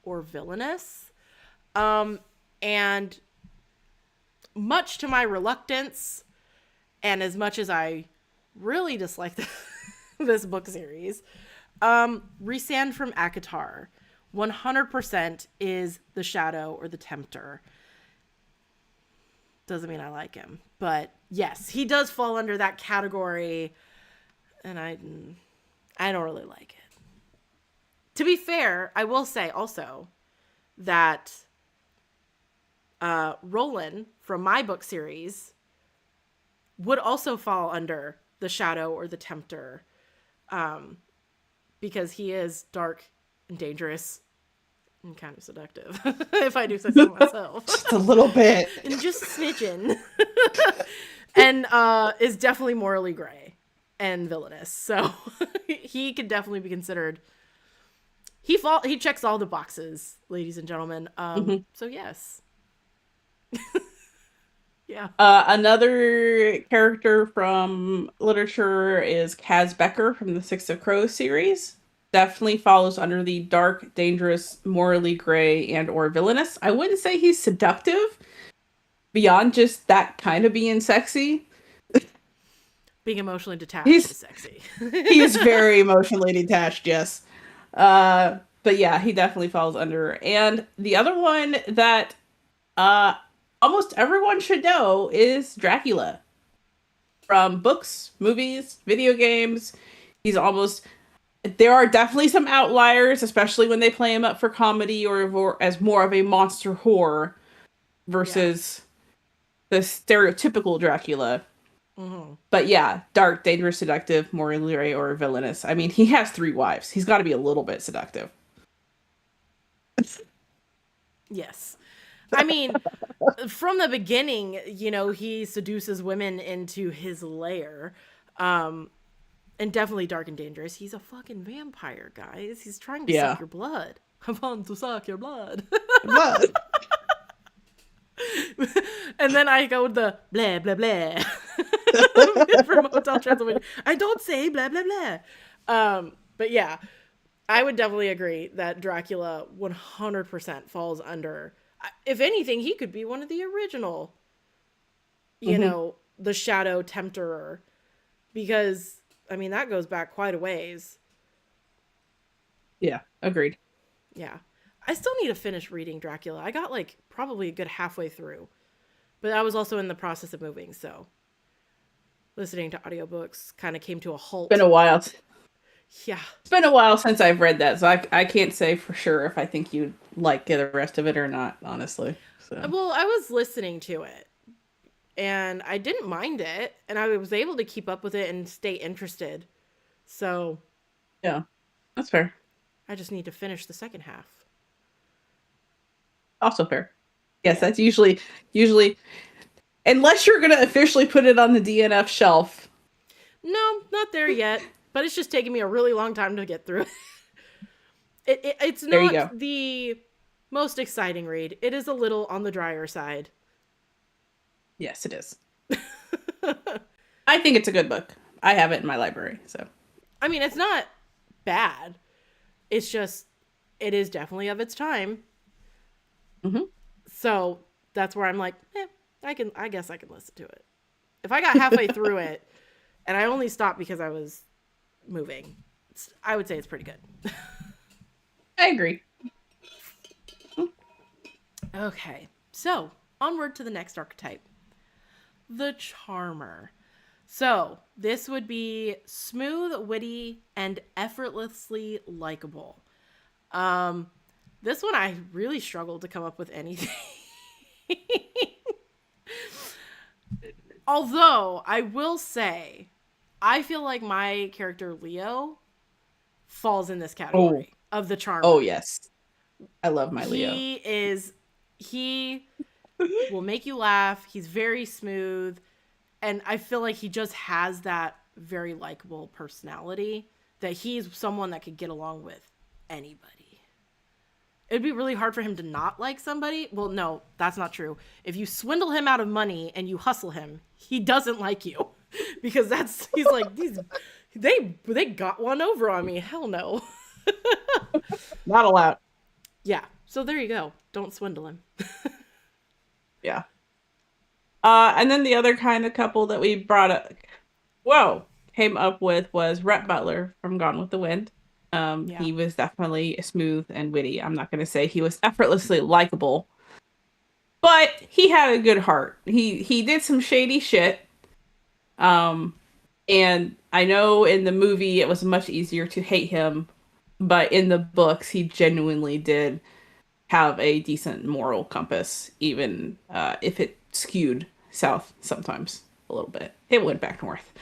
or villainous. And much to my reluctance, and as much as I really dislike this book series, Rhysand from Akatar 100% is the shadow or the tempter. Doesn't mean I like him, but yes, he does fall under that category, and I don't really like it. To be fair, I will say also that Roland from my book series would also fall under the shadow or the tempter, because he is dark and dangerous and kind of seductive, if I do say so myself. Just a little bit. And just snitching. And is definitely morally gray and villainous. So he could definitely be considered. he checks all the boxes, ladies and gentlemen. Mhm. So yes. Yeah. Another character from literature is Kaz Becker from the Six of Crows series. Definitely falls under the dark, dangerous, morally gray, and or villainous. I wouldn't say he's seductive beyond just that kind of being sexy. Being emotionally detached He's is sexy. he is very emotionally detached, yes. But yeah, he definitely falls under. And the other one that uh almost everyone should know is Dracula. From books, movies, video games. He's almost there are definitely some outliers, especially when they play him up for comedy or as more of a monster horror Yeah. versus the stereotypical Dracula. Mm-hmm. But yeah, dark, dangerous, seductive, morally gray, or villainous. I mean, he has 3 wives. He's got to be a little bit seductive. Yes. I mean, from the beginning, he seduces women into his lair. And definitely dark and dangerous. He's a fucking vampire, guys. He's trying to suck Yeah. your blood. I want to suck your blood. But And then I go with the blah, blah, blah. From Hotel Transylvania. I don't say blah, blah, blah. But yeah, I would definitely agree that Dracula 100% falls under. If anything, he could be one of the original, the Shadow Tempter. Because, I mean, that goes back quite a ways. yeah, agreed. Yeah. I still need to finish reading Dracula. I got probably a good halfway through. But I was also in the process of moving, so listening to audiobooks kind of came to a halt. Been a while. Yeah. It's been a while since I've read that, so I can't say for sure if I think you'd like the rest of it or not, honestly. So Well, I was listening to it and I didn't mind it and I was able to keep up with it and stay interested. So, yeah, that's fair. I just need to finish the second half. Also fair. Yes, Yeah. that's usually unless you're gonna officially put it on the DNF shelf. No, not there yet, but it's just taking me a really long time to get through it. It's There you go. not the most exciting read. It is a little on the drier side. Yes, it is. I think it's a good book. I have it in my library, so. I mean, it's not bad. It's just, it is definitely of its time. Mm-hmm. So that's where I'm like, I guess I can listen to it. If I got halfway through it and I only stopped because I was moving, I would say it's pretty good. I agree. Okay, so onward to the next archetype, the Charmer. So this would be smooth, witty, and effortlessly likable. This one I really struggled to come up with anything. Although I will say, I feel like my character Leo falls in this category of the Charmer. Oh yes, I love my Leo. He will make you laugh. He's very smooth. And I feel like he just has that very likable personality that he's someone that could get along with anybody. It'd be really hard for him to not like somebody. Well, no, that's not true. If you swindle him out of money and you hustle him, he doesn't like you. Because he's like, they got one over on me. Hell no. Not allowed. Yeah. So there you go. Don't swindle him. Yeah. And then the other kind of couple that we came up with was Rhett Butler from Gone with the Wind. Yeah. He was definitely smooth and witty. I'm not going to say he was effortlessly likable, but he had a good heart. He did some shady shit. And I know in the movie it was much easier to hate him, but in the books he genuinely did have a decent moral compass, even if it skewed south sometimes a little bit. It went back north.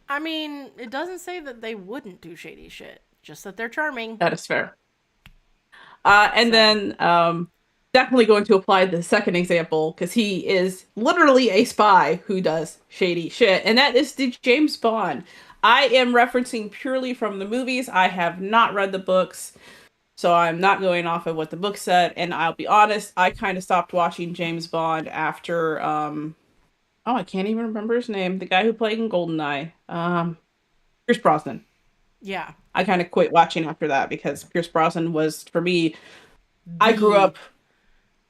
I mean, it doesn't say that they wouldn't do shady shit, just that they're charming. That is fair. And then definitely going to apply the second example because he is literally a spy who does shady shit, and that is the James Bond. I am referencing purely from the movies. I have not read the books. So I'm not going off of what the book said. And I'll be honest, I kind of stopped watching James Bond after oh, I can't even remember his name. The guy who played in GoldenEye. Pierce Brosnan. Yeah. I kind of quit watching after that because Pierce Brosnan was, for me, I grew The up,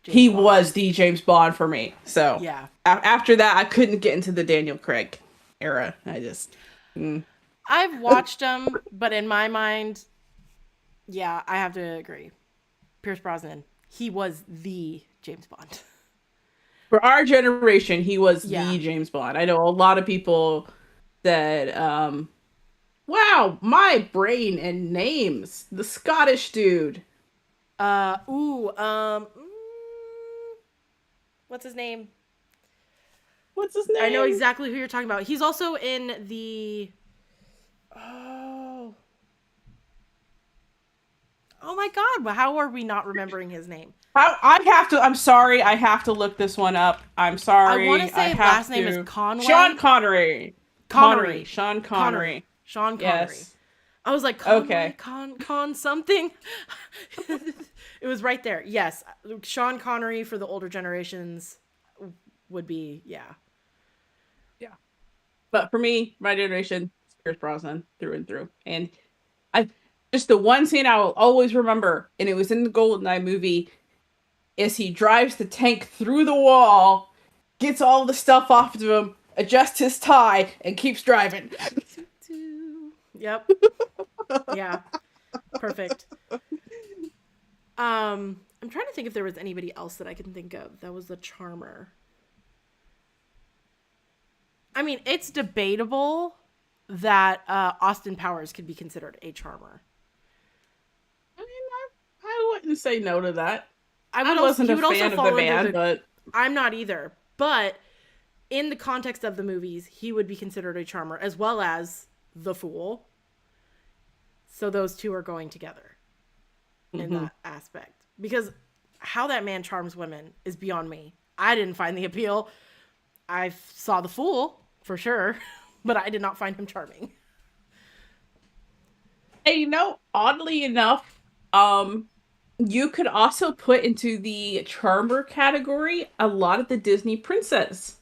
James he Bond. was the James Bond for me. So Yeah. after that, I couldn't get into the Daniel Craig era. I just, mm. I've watched them, but in my mind, yeah, I have to agree. Pierce Brosnan, he was the James Bond. For our generation, he was Yeah. the James Bond. I know a lot of people that, wow, my brain and names. The Scottish dude. Ooh, what's his name? What's his I know name? exactly who you're talking about. He's also in the. Oh. Oh my God! How are we not remembering his name? I have to. I'm sorry. I have to look this one up. I'm I want to sorry. I say last have name is to. Sean Conway. Connery. Connery. Connery. Sean Connery. Connery. Sean Connery. Yes. I was like Conway, Okay. Con something. It was right there. Yes, Sean Connery for the older generations would be Yeah. But for me, my generation, it's Pierce Brosnan through and through. And I just the one scene I will always remember, and it was in the GoldenEye movie, is he drives the tank through the wall, gets all the stuff off of him, adjusts his tie, and keeps driving. Yep. Yeah. Perfect. I'm trying to think if there was anybody else that I can think of that was the charmer. I mean, it's debatable that Austin Powers could be considered a charmer. I mean, I wouldn't say no to that. I He wasn't a would also fan of the fall under man, the. but I'm not either, but in the context of the movies, he would be considered a charmer as well as the fool. So those two are going together in that aspect. Because how that man charms women is beyond me. I didn't find the appeal. I saw the fool for sure, but I did not find him charming. and oddly enough, you could also put into the charmer category a lot of the Disney princess.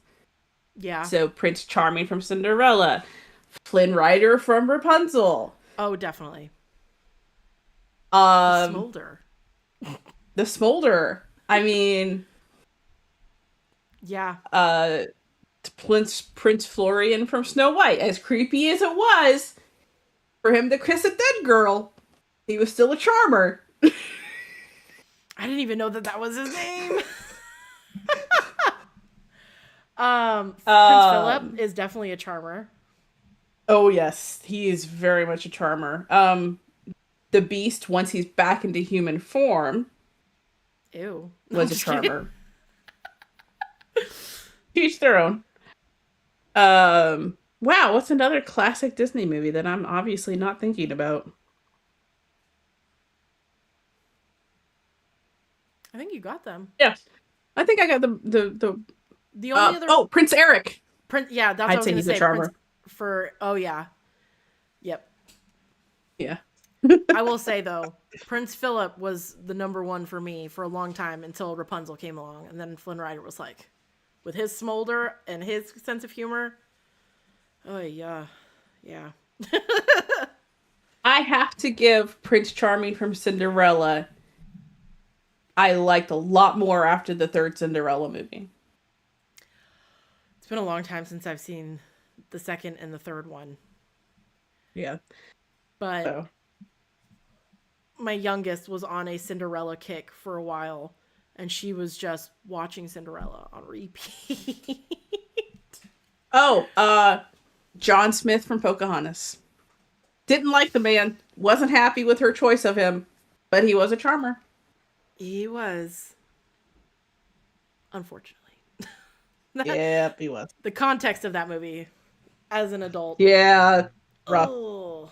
Yeah. So Prince Charming from Cinderella, Flynn Rider from Rapunzel, Oh, definitely. The um, smolder. the Smolder. I mean, Yeah. uh, Prince Florian from Snow White. As creepy as it was for him to kiss a dead girl, he was still a charmer. I didn't even know that was his name. Prince Philip is definitely a charmer. Oh yes, he is very much a charmer. The Beast, once he's back into human form, Ew. No, I'm was a just kidding. charmer. Each their own. Wow, what's another classic Disney movie that I'm obviously not thinking about? I think you got them. Yes, I think I got the The only other oh, Prince Eric. Prince, yeah, that's what I I'd was say gonna he's a say. Prince charmer. for oh yeah, yep. Yeah. I will say though, Prince Philip was the number one for me for a long time until Rapunzel came along, and then Flynn Rider was like, with his smolder and his sense of humor. Oh yeah, yeah. I have to give Prince Charming from Cinderella. I liked a lot more after the third Cinderella movie. It's been a long time since I've seen the second and the third one, Yeah. but So my youngest was on a Cinderella kick for a while, and she was just watching Cinderella on repeat. oh, John Smith from Pocahontas. Didn't like the man. Wasn't happy with her choice of him, but he was a charmer. He was, unfortunately. Yep, he was. The context of that movie as an adult. Yeah, rough. Oh.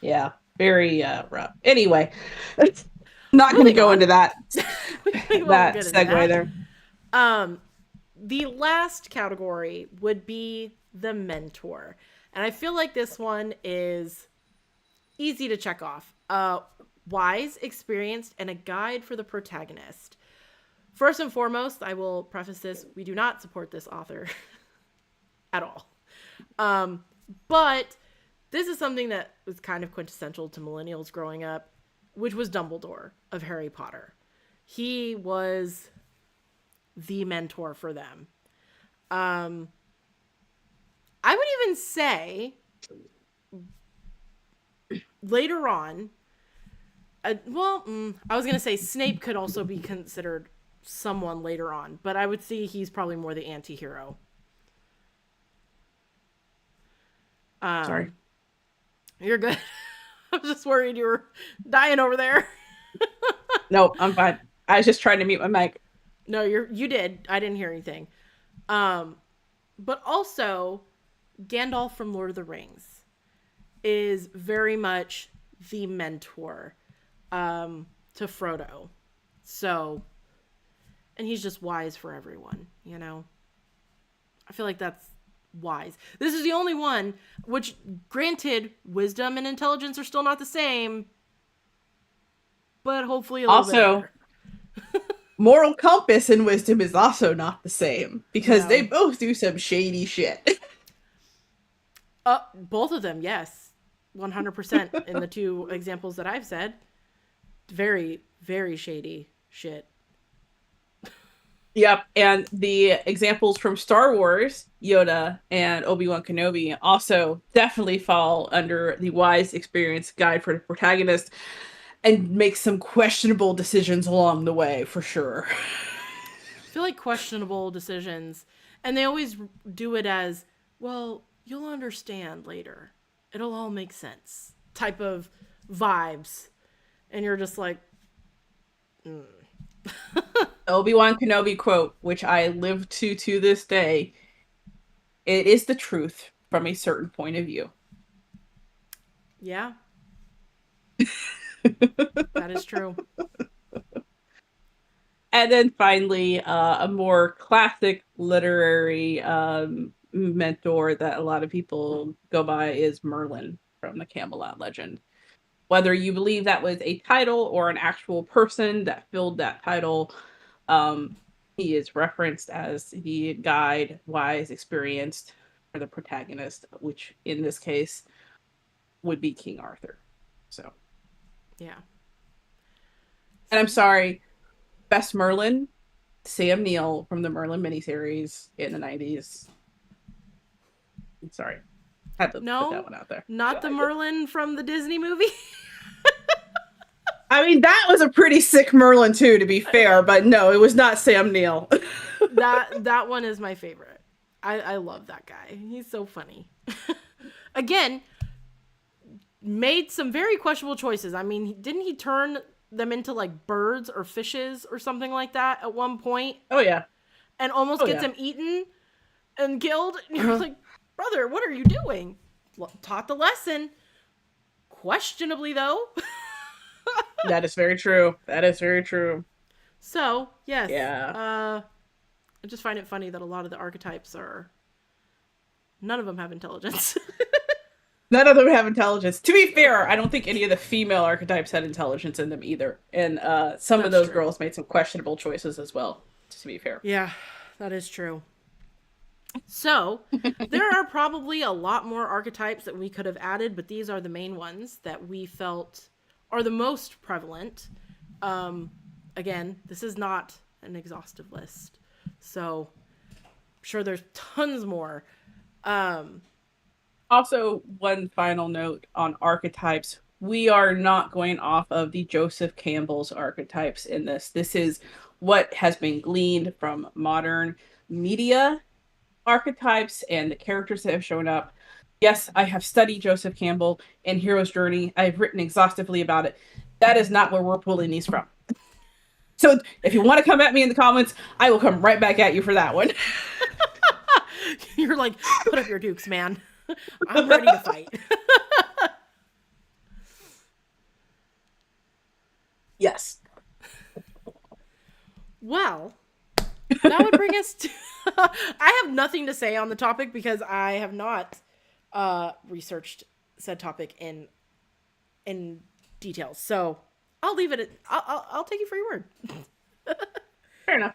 Yeah, very rough. Anyway, not going to Moving go on. into that We won't that get into segue that. there. The last category would be the mentor. And I feel like this one is easy to check off. wise, experienced, and a guide for the protagonist. First and foremost, I will preface this, we do not support this author at all. But this is something that was kind of quintessential to millennials growing up, which was Dumbledore of Harry Potter. He was the mentor for them. I would even say later on, I was going to say Snape could also be considered someone later on, but I would see he's probably more the anti-hero. Sorry. You're good. I was just worried you were dying over there. No, I'm fine. I was just trying to mute my mic. No, you did. I didn't hear anything. But also, Gandalf from Lord of the Rings is very much the mentor to Frodo. So, and he's just wise for everyone, you know? I feel like that's wise. This is the only one, which, granted, wisdom and intelligence are still not the same, but hopefully a little bit better. Moral compass and wisdom is also not the same, because they both do some shady shit. Both of them, yes. 100% in the two examples that I've said. Very, very shady shit. Yep, and the examples from Star Wars, Yoda and Obi-Wan Kenobi, also definitely fall under the wise, experienced guide for the protagonist and make some questionable decisions along the way, for sure. I feel like questionable decisions, and they always do it as, well, you'll understand later. It'll all make sense type of vibes. And you're just like, Obi-Wan Kenobi quote, which I live to this day, it is the truth from a certain point of view. Yeah. That is true. And then finally, a more classic literary mentor that a lot of people go by is Merlin from the Camelot legend. Whether you believe that was a title or an actual person that filled that title, he is referenced as the guide, wise, experienced for the protagonist, which in this case would be King Arthur. So, yeah. And I'm sorry, best Merlin, Sam Neill from the Merlin miniseries in the 90s. I'm sorry. Had to put that one out there. Not the Merlin from the Disney movie. I mean, that was a pretty sick Merlin too, to be fair, but no, it was not Sam Neill. that one is my favorite. I love that guy. He's so funny. Again, made some very questionable choices. I mean, didn't he turn them into like birds or fishes or something like that at one point? Oh yeah. And almost gets him eaten and killed. And you're like, brother, what are you doing? Taught the lesson. Questionably, though. That is very true. That is very true. So, yes. Yeah. I just find it funny that a lot of the archetypes are... None of them have intelligence. None of them have intelligence. To be fair, I don't think any of the female archetypes had intelligence in them either. And some of those girls made some questionable choices as well, to be fair. Yeah, that is true. So, there are probably a lot more archetypes that we could have added, but these are the main ones that we felt are the most prevalent. Again, this is not an exhaustive list. So, I'm sure there's tons more. Also, one final note on archetypes. We are not going off of the Joseph Campbell's archetypes in this. This is what has been gleaned from modern media archetypes and the characters that have shown up. Yes, I have studied Joseph Campbell and Hero's Journey. I've written exhaustively about it. That is not where we're pulling these from. So if you want to come at me in the comments, I will come right back at you for that one. You're like, put up your dukes, man. I'm ready to fight. Yes. Well, that would bring us to... I have nothing to say on the topic because I have not researched said topic in details. So I'll leave it at, I'll take you for your word. Fair enough.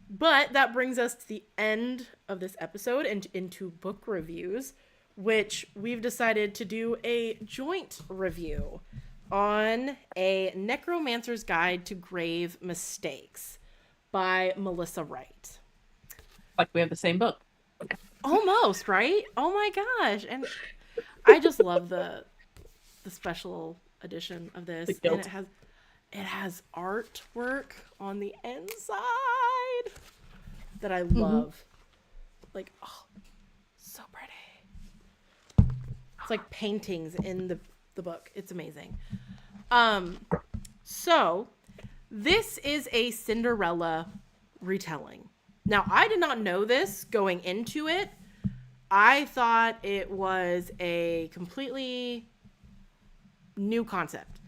But that brings us to the end of this episode and into book reviews, which we've decided to do a joint review on A Necromancer's Guide to Grave Mistakes by Melissa Wright. Like we have the same book. Almost, right? Oh my gosh. And I just love the special edition of this. And it has artwork on the inside that I love. Like, oh, so pretty. It's like paintings in the book. It's amazing. So this is a Cinderella retelling. Now, I did not know this going into it. I thought it was a completely new concept.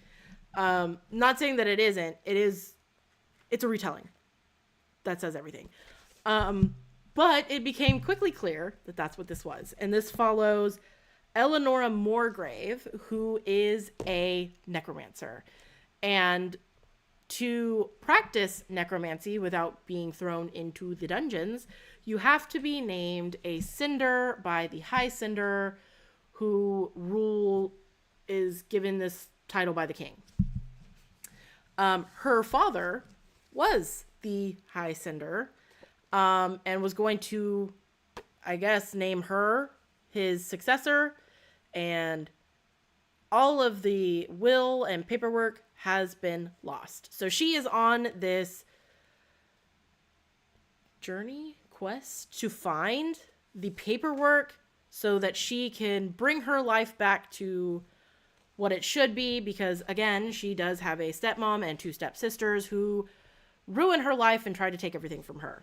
Not saying that it isn't. It's a retelling. That says everything. But it became quickly clear that that's what this was. And this follows Eleonora Moorgrave, who is a necromancer. And to practice necromancy without being thrown into the dungeons, you have to be named a cinder by the High Cinder, who is given this title by the king. Her father was the High Cinder, and was going to, I guess, name her his successor, and all of the will and paperwork has been lost. So she is on this quest to find the paperwork so that she can bring her life back to what it should be, because again, she does have a stepmom and 2 stepsisters who ruin her life and try to take everything from her.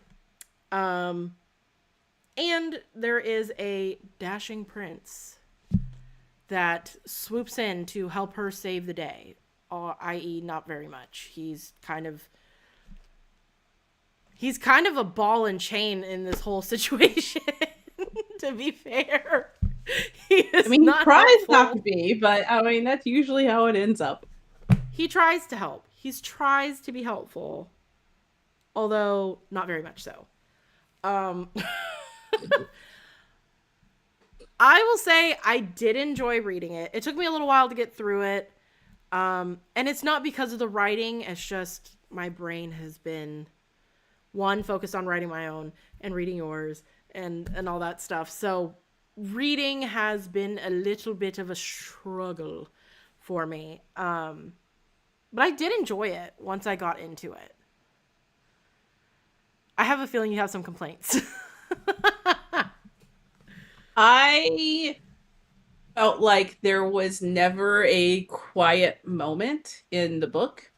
And there is a dashing prince that swoops in to help her save the day, i.e. not very much. He's kind of a ball and chain in this whole situation, to be fair. He tries not to be, but I mean, that's usually how it ends up. He tries to help. He tries to be helpful, although not very much so. I will say I did enjoy reading it. It took me a little while to get through it. And it's not because of the writing. It's just my brain has been, one, focused on writing my own and reading yours and all that stuff. So reading has been a little bit of a struggle for me. But I did enjoy it once I got into it. I have a feeling you have some complaints. I felt like there was never a quiet moment in the book,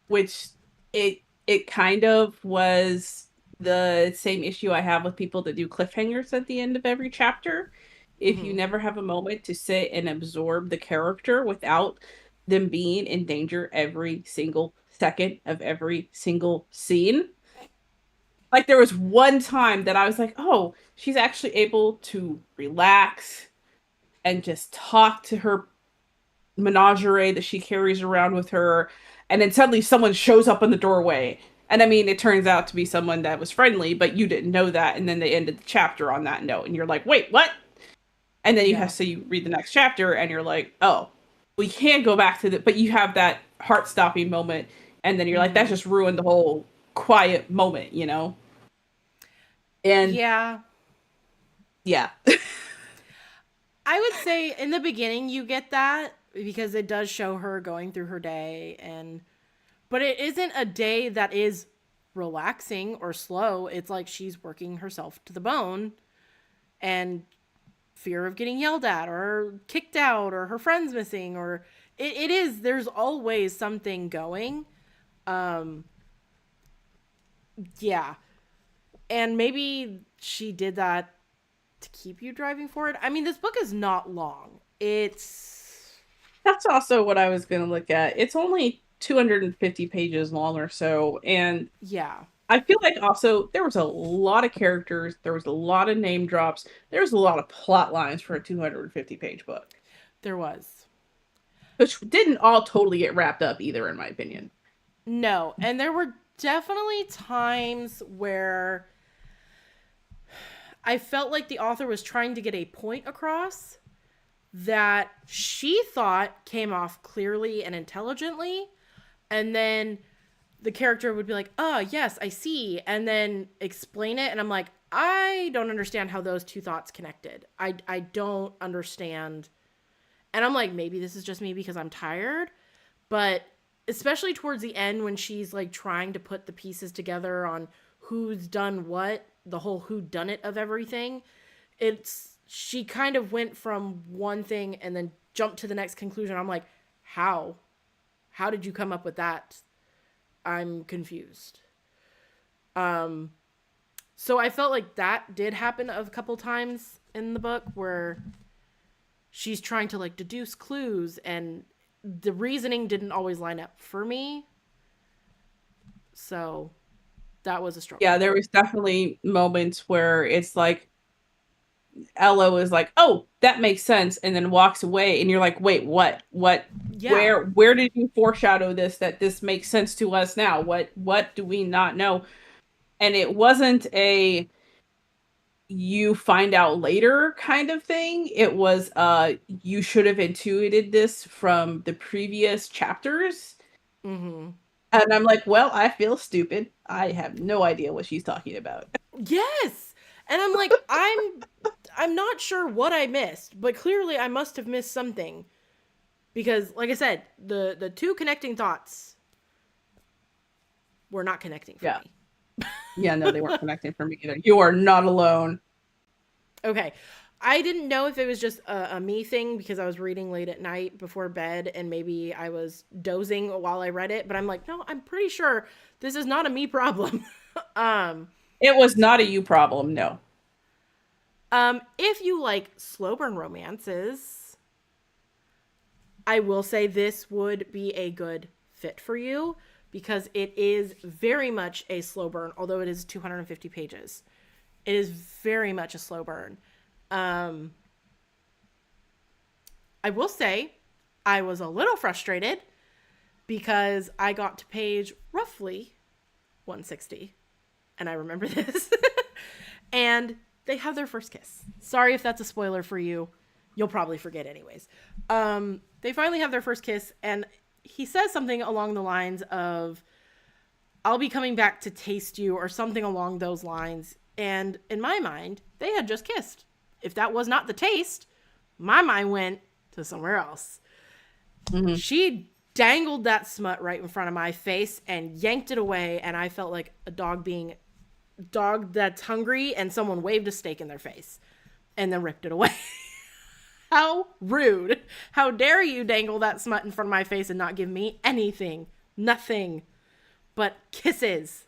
which it kind of was the same issue I have with people that do cliffhangers at the end of every chapter. If you never have a moment to sit and absorb the character without them being in danger every single second of every single scene. Like, there was one time that I was like, oh, she's actually able to relax and just talk to her menagerie that she carries around with her. And then suddenly someone shows up in the doorway. And I mean, it turns out to be someone that was friendly, but you didn't know that. And then they ended the chapter on that note. And you're like, wait, what? And then you read the next chapter and you're like, oh, we can't go back to the, but you have that heart stopping moment. And then you're like, that just ruined the whole quiet moment, you know? And yeah. I would say in the beginning you get that because it does show her going through her day, but it isn't a day that is relaxing or slow. It's like she's working herself to the bone, and fear of getting yelled at or kicked out or her friends missing, or it is, there's always something going. Yeah. And maybe she did that to keep you driving forward. I mean, this book is not long. That's also what I was going to look at. It's only 250 pages long or so. And yeah, I feel like also there was a lot of characters. There was a lot of name drops. There was a lot of plot lines for a 250 page book. There was. which didn't all totally get wrapped up either, in my opinion. No, and there were definitely times where I felt like the author was trying to get a point across that she thought came off clearly and intelligently, and then the character would be like, "Oh, yes, I see," and then explain it, and I'm like, I don't understand how those two thoughts connected. I don't understand. And I'm like, maybe this is just me because I'm tired, but especially towards the end when she's like trying to put the pieces together on who's done what, the whole who done it of everything, she kind of went from one thing and then jumped to the next conclusion. I'm like, how did you come up with that? I'm confused. So I felt like that did happen a couple times in the book where she's trying to like deduce clues and the reasoning didn't always line up for me. So that was a struggle. Yeah, there was definitely moments where it's like Ella is like, "Oh, that makes sense," and then walks away, and you're like, "Wait, what? What? Yeah. Where did you foreshadow this? That this makes sense to us now? What do we not know?" And it wasn't a you find out later kind of thing. It was you should have intuited this from the previous chapters. Mm-hmm. And I'm like, well, I feel stupid. I have no idea what she's talking about. Yes. And I'm like, I'm not sure what I missed, but clearly I must have missed something. Because like I said, the two connecting thoughts were not connecting for me. Yeah, no, they weren't connecting for me either. You are not alone. Okay. I didn't know if it was just a me thing because I was reading late at night before bed and maybe I was dozing while I read it, but I'm like, no, I'm pretty sure this is not a me problem. It was not a you problem, no. If you like slow burn romances, I will say this would be a good fit for you because it is very much a slow burn, although it is 250 pages. It is very much a slow burn. I will say I was a little frustrated because I got to page roughly 160. And I remember this. And they have their first kiss. Sorry if that's a spoiler for you. You'll probably forget anyways. They finally have their first kiss. And he says something along the lines of, "I'll be coming back to taste you," or something along those lines. And in my mind, they had just kissed. If that was not the taste, my mind went to somewhere else. Mm-hmm. She dangled that smut right in front of my face and yanked it away. And I felt like a dog that's hungry and someone waved a steak in their face and then ripped it away. How rude. How dare you dangle that smut in front of my face and not give me anything. Nothing but kisses.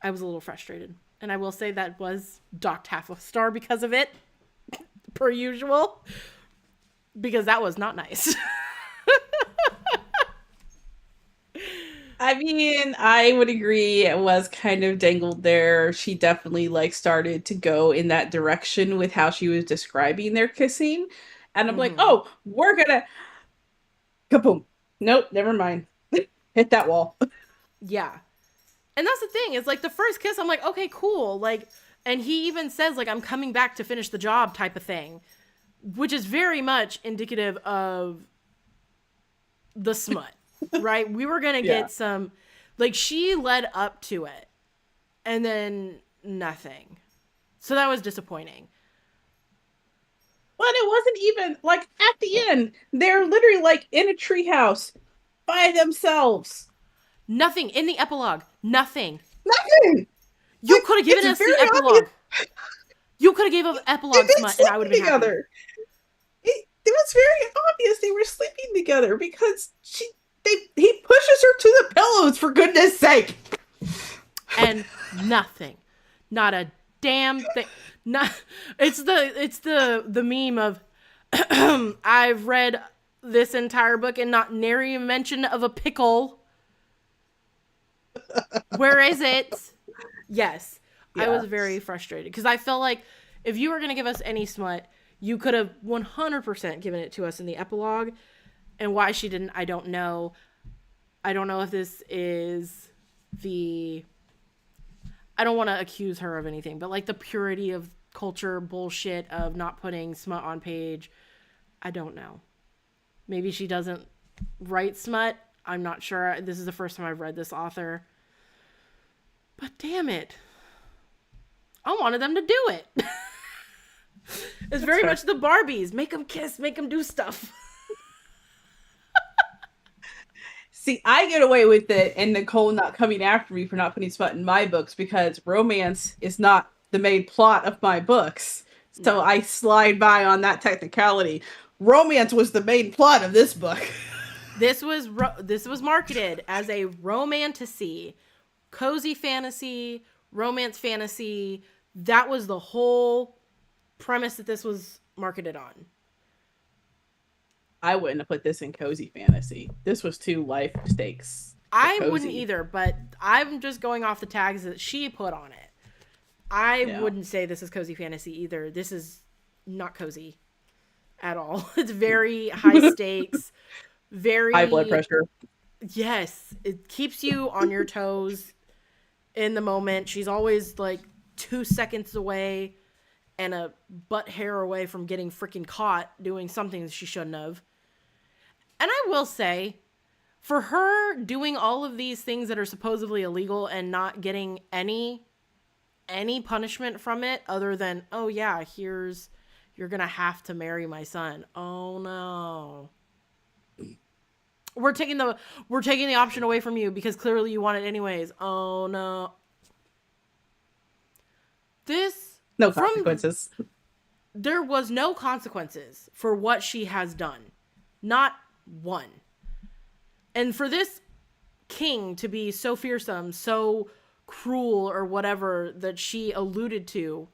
I was a little frustrated. And I will say that was docked half a star because of it. Per usual. Because that was not nice. I mean, I would agree it was kind of dangled there. She definitely like started to go in that direction with how she was describing their kissing. And I'm like, oh, we're gonna kaboom. Nope, never mind. Hit that wall. Yeah. And that's the thing, is like the first kiss, I'm like, okay, cool. Like, and he even says like, "I'm coming back to finish the job" type of thing, which is very much indicative of the smut, right? We were going to get some, like she led up to it and then nothing. So that was disappointing. But it wasn't even like at the end, they're literally like in a treehouse by themselves. Nothing in the epilogue. Nothing. You could have given us the epilogue. You could have gave an epilogue smut and I would have been happy. It was very obvious they were sleeping together because he pushes her to the pillows, for goodness sake. And nothing. Not a damn thing. It's the meme of I've read this entire book and not nary a mention of a pickle. Where is it? Yes. Yeah. I was very frustrated because I felt like if you were going to give us any smut, you could have 100% given it to us in the epilogue. And why she didn't, I don't know. I don't know if this is the, I don't want to accuse her of anything, but like the purity of culture bullshit of not putting smut on page. I don't know. Maybe she doesn't write smut. I'm not sure. This is the first time I've read this author. But damn it. I wanted them to do it. It's very much the Barbies. Make them kiss, make them do stuff. See, I get away with it, and Nicole not coming after me for not putting smut in my books because romance is not the main plot of my books. So I slide by on that technicality. Romance was the main plot of this book. This was marketed as a romantasy, cozy fantasy, romance fantasy. That was the whole premise that this was marketed on. I wouldn't have put this in cozy fantasy. This was too life stakes. I wouldn't either, but I'm just going off the tags that she put on it. I wouldn't say this is cozy fantasy either. This is not cozy at all. It's very high stakes, very high blood pressure. Yes, it keeps you on your toes in the moment. She's always like 2 seconds away and a butt hair away from getting freaking caught doing something she shouldn't have. And I will say, for her doing all of these things that are supposedly illegal and not getting any punishment from it other than, oh yeah, you're gonna have to marry my son. Oh no. We're taking the option away from you because clearly you want it anyways. Oh no. No consequences. There was no consequences for what she has done. Not one. And for this king to be so fearsome, so cruel or whatever that she alluded to,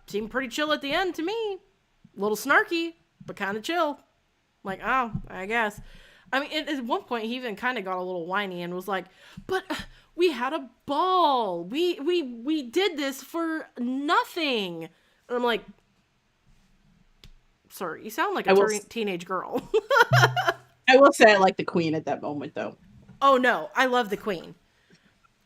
seemed pretty chill at the end to me. A little snarky, but kind of chill. Like, oh, I guess. I mean, at one point he even kind of got a little whiny and was like, but we had a ball. We did this for nothing. And I'm like, sorry, you sound like a teenage girl. I will say I like the queen at that moment, though. Oh, no. I love the queen.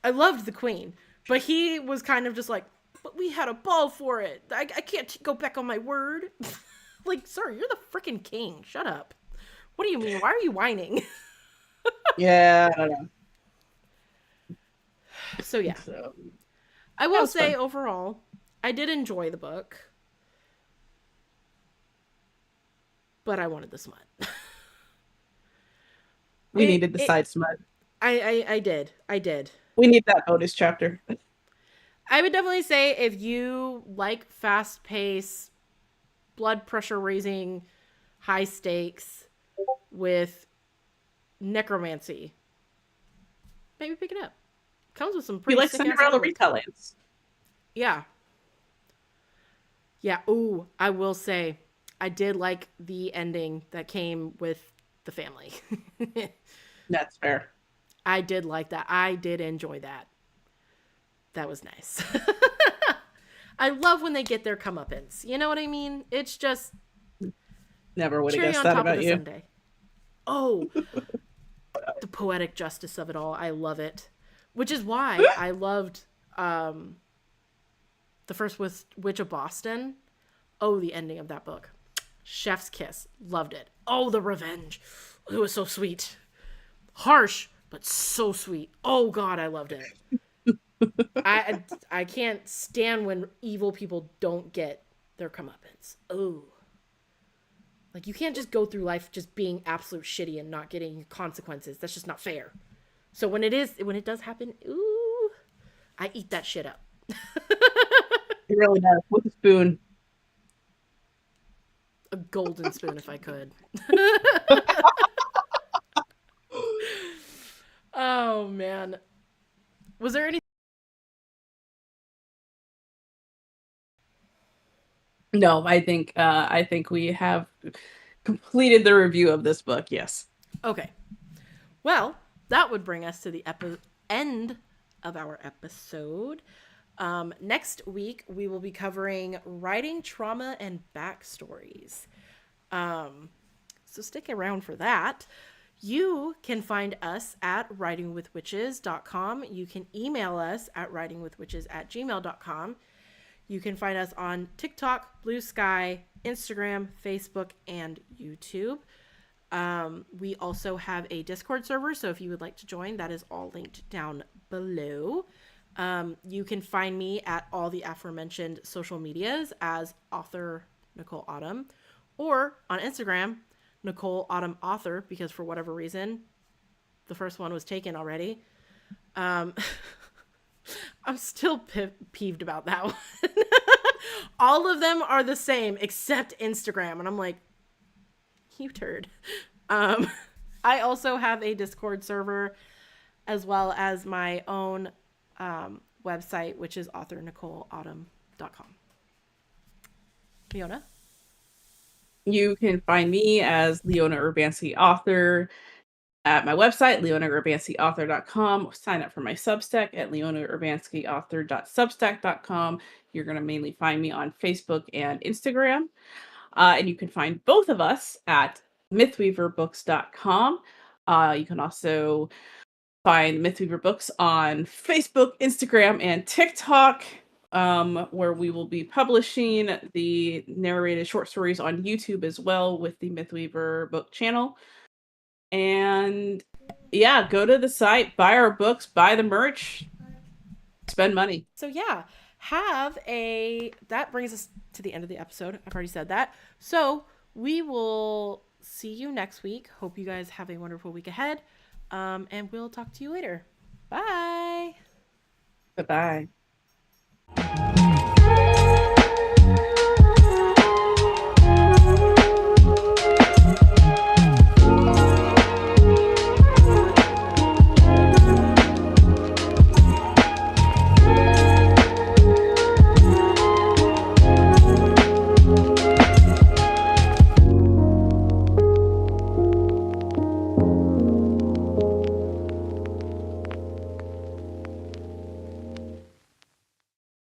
I loved the queen. But he was kind of just like, but we had a ball for it. I can't go back on my word. Like, sir, you're the freaking king. Shut up. What do you mean? Why are you whining? Yeah, I don't know. So, yeah. I will say, overall, I did enjoy the book. But I wanted the smut. We needed the side smut. I did. We need that bonus chapter. I would definitely say if you like fast-paced, blood pressure raising, high stakes with necromancy, maybe pick it up. Comes with some pretty. We like Cinderella retellings. Yeah. Yeah. Ooh, I will say, I did like the ending that came with the family. That's fair. I did like that. I did enjoy that. That was nice. I love when they get their comeuppance. You know what I mean? It's just never would have guessed that about you. Sunday. Oh, the poetic justice of it all. I love it. Which is why I loved the first Witch of Boston. Oh, the ending of that book. Chef's kiss. Loved it. Oh, the revenge. It was so sweet. Harsh, but so sweet. Oh, God, I loved it. I can't stand when evil people don't get their comeuppance. Oh. Like, you can't just go through life just being absolute shitty and not getting consequences. That's just not fair. So when it does happen, ooh, I eat that shit up. It really does. With a spoon. A golden spoon, if I could. Oh, man. Was there any? No, I think we have completed the review of this book. Yes. Okay. Well, that would bring us to the end of our episode. Next week, we will be covering writing trauma and backstories. So stick around for that. You can find us at writingwithwitches.com. You can email us at writingwithwitches@gmail.com. You can find us on TikTok, Blue Sky, Instagram, Facebook, and YouTube. We also have a Discord server, so if you would like to join, that is all linked down below. You can find me at all the aforementioned social medias as author Nicole Autumn, or on Instagram, Nicole Autumn Author, because for whatever reason, the first one was taken already. I'm still peeved about that one. All of them are the same except Instagram, and I'm like, you turd. I also have a Discord server as well as my own website, which is authornicoleautumn.com. Fiona? You can find me as Leona Urbanski Author at my website, leonaurbanskiauthor.com. Sign up for my Substack at leonaurbanskiauthor.substack.com. You're going to mainly find me on Facebook and Instagram. And you can find both of us at mythweaverbooks.com. You can also find Mythweaver Books on Facebook, Instagram, and TikTok, where we will be publishing the narrated short stories on YouTube as well with the Mythweaver book channel. And yeah, go to the site, buy our books, buy the merch, spend money. So yeah, that brings us to the end of the episode. I've already said that. So we will see you next week. Hope you guys have a wonderful week ahead. And we'll talk to you later. Bye. Bye-bye.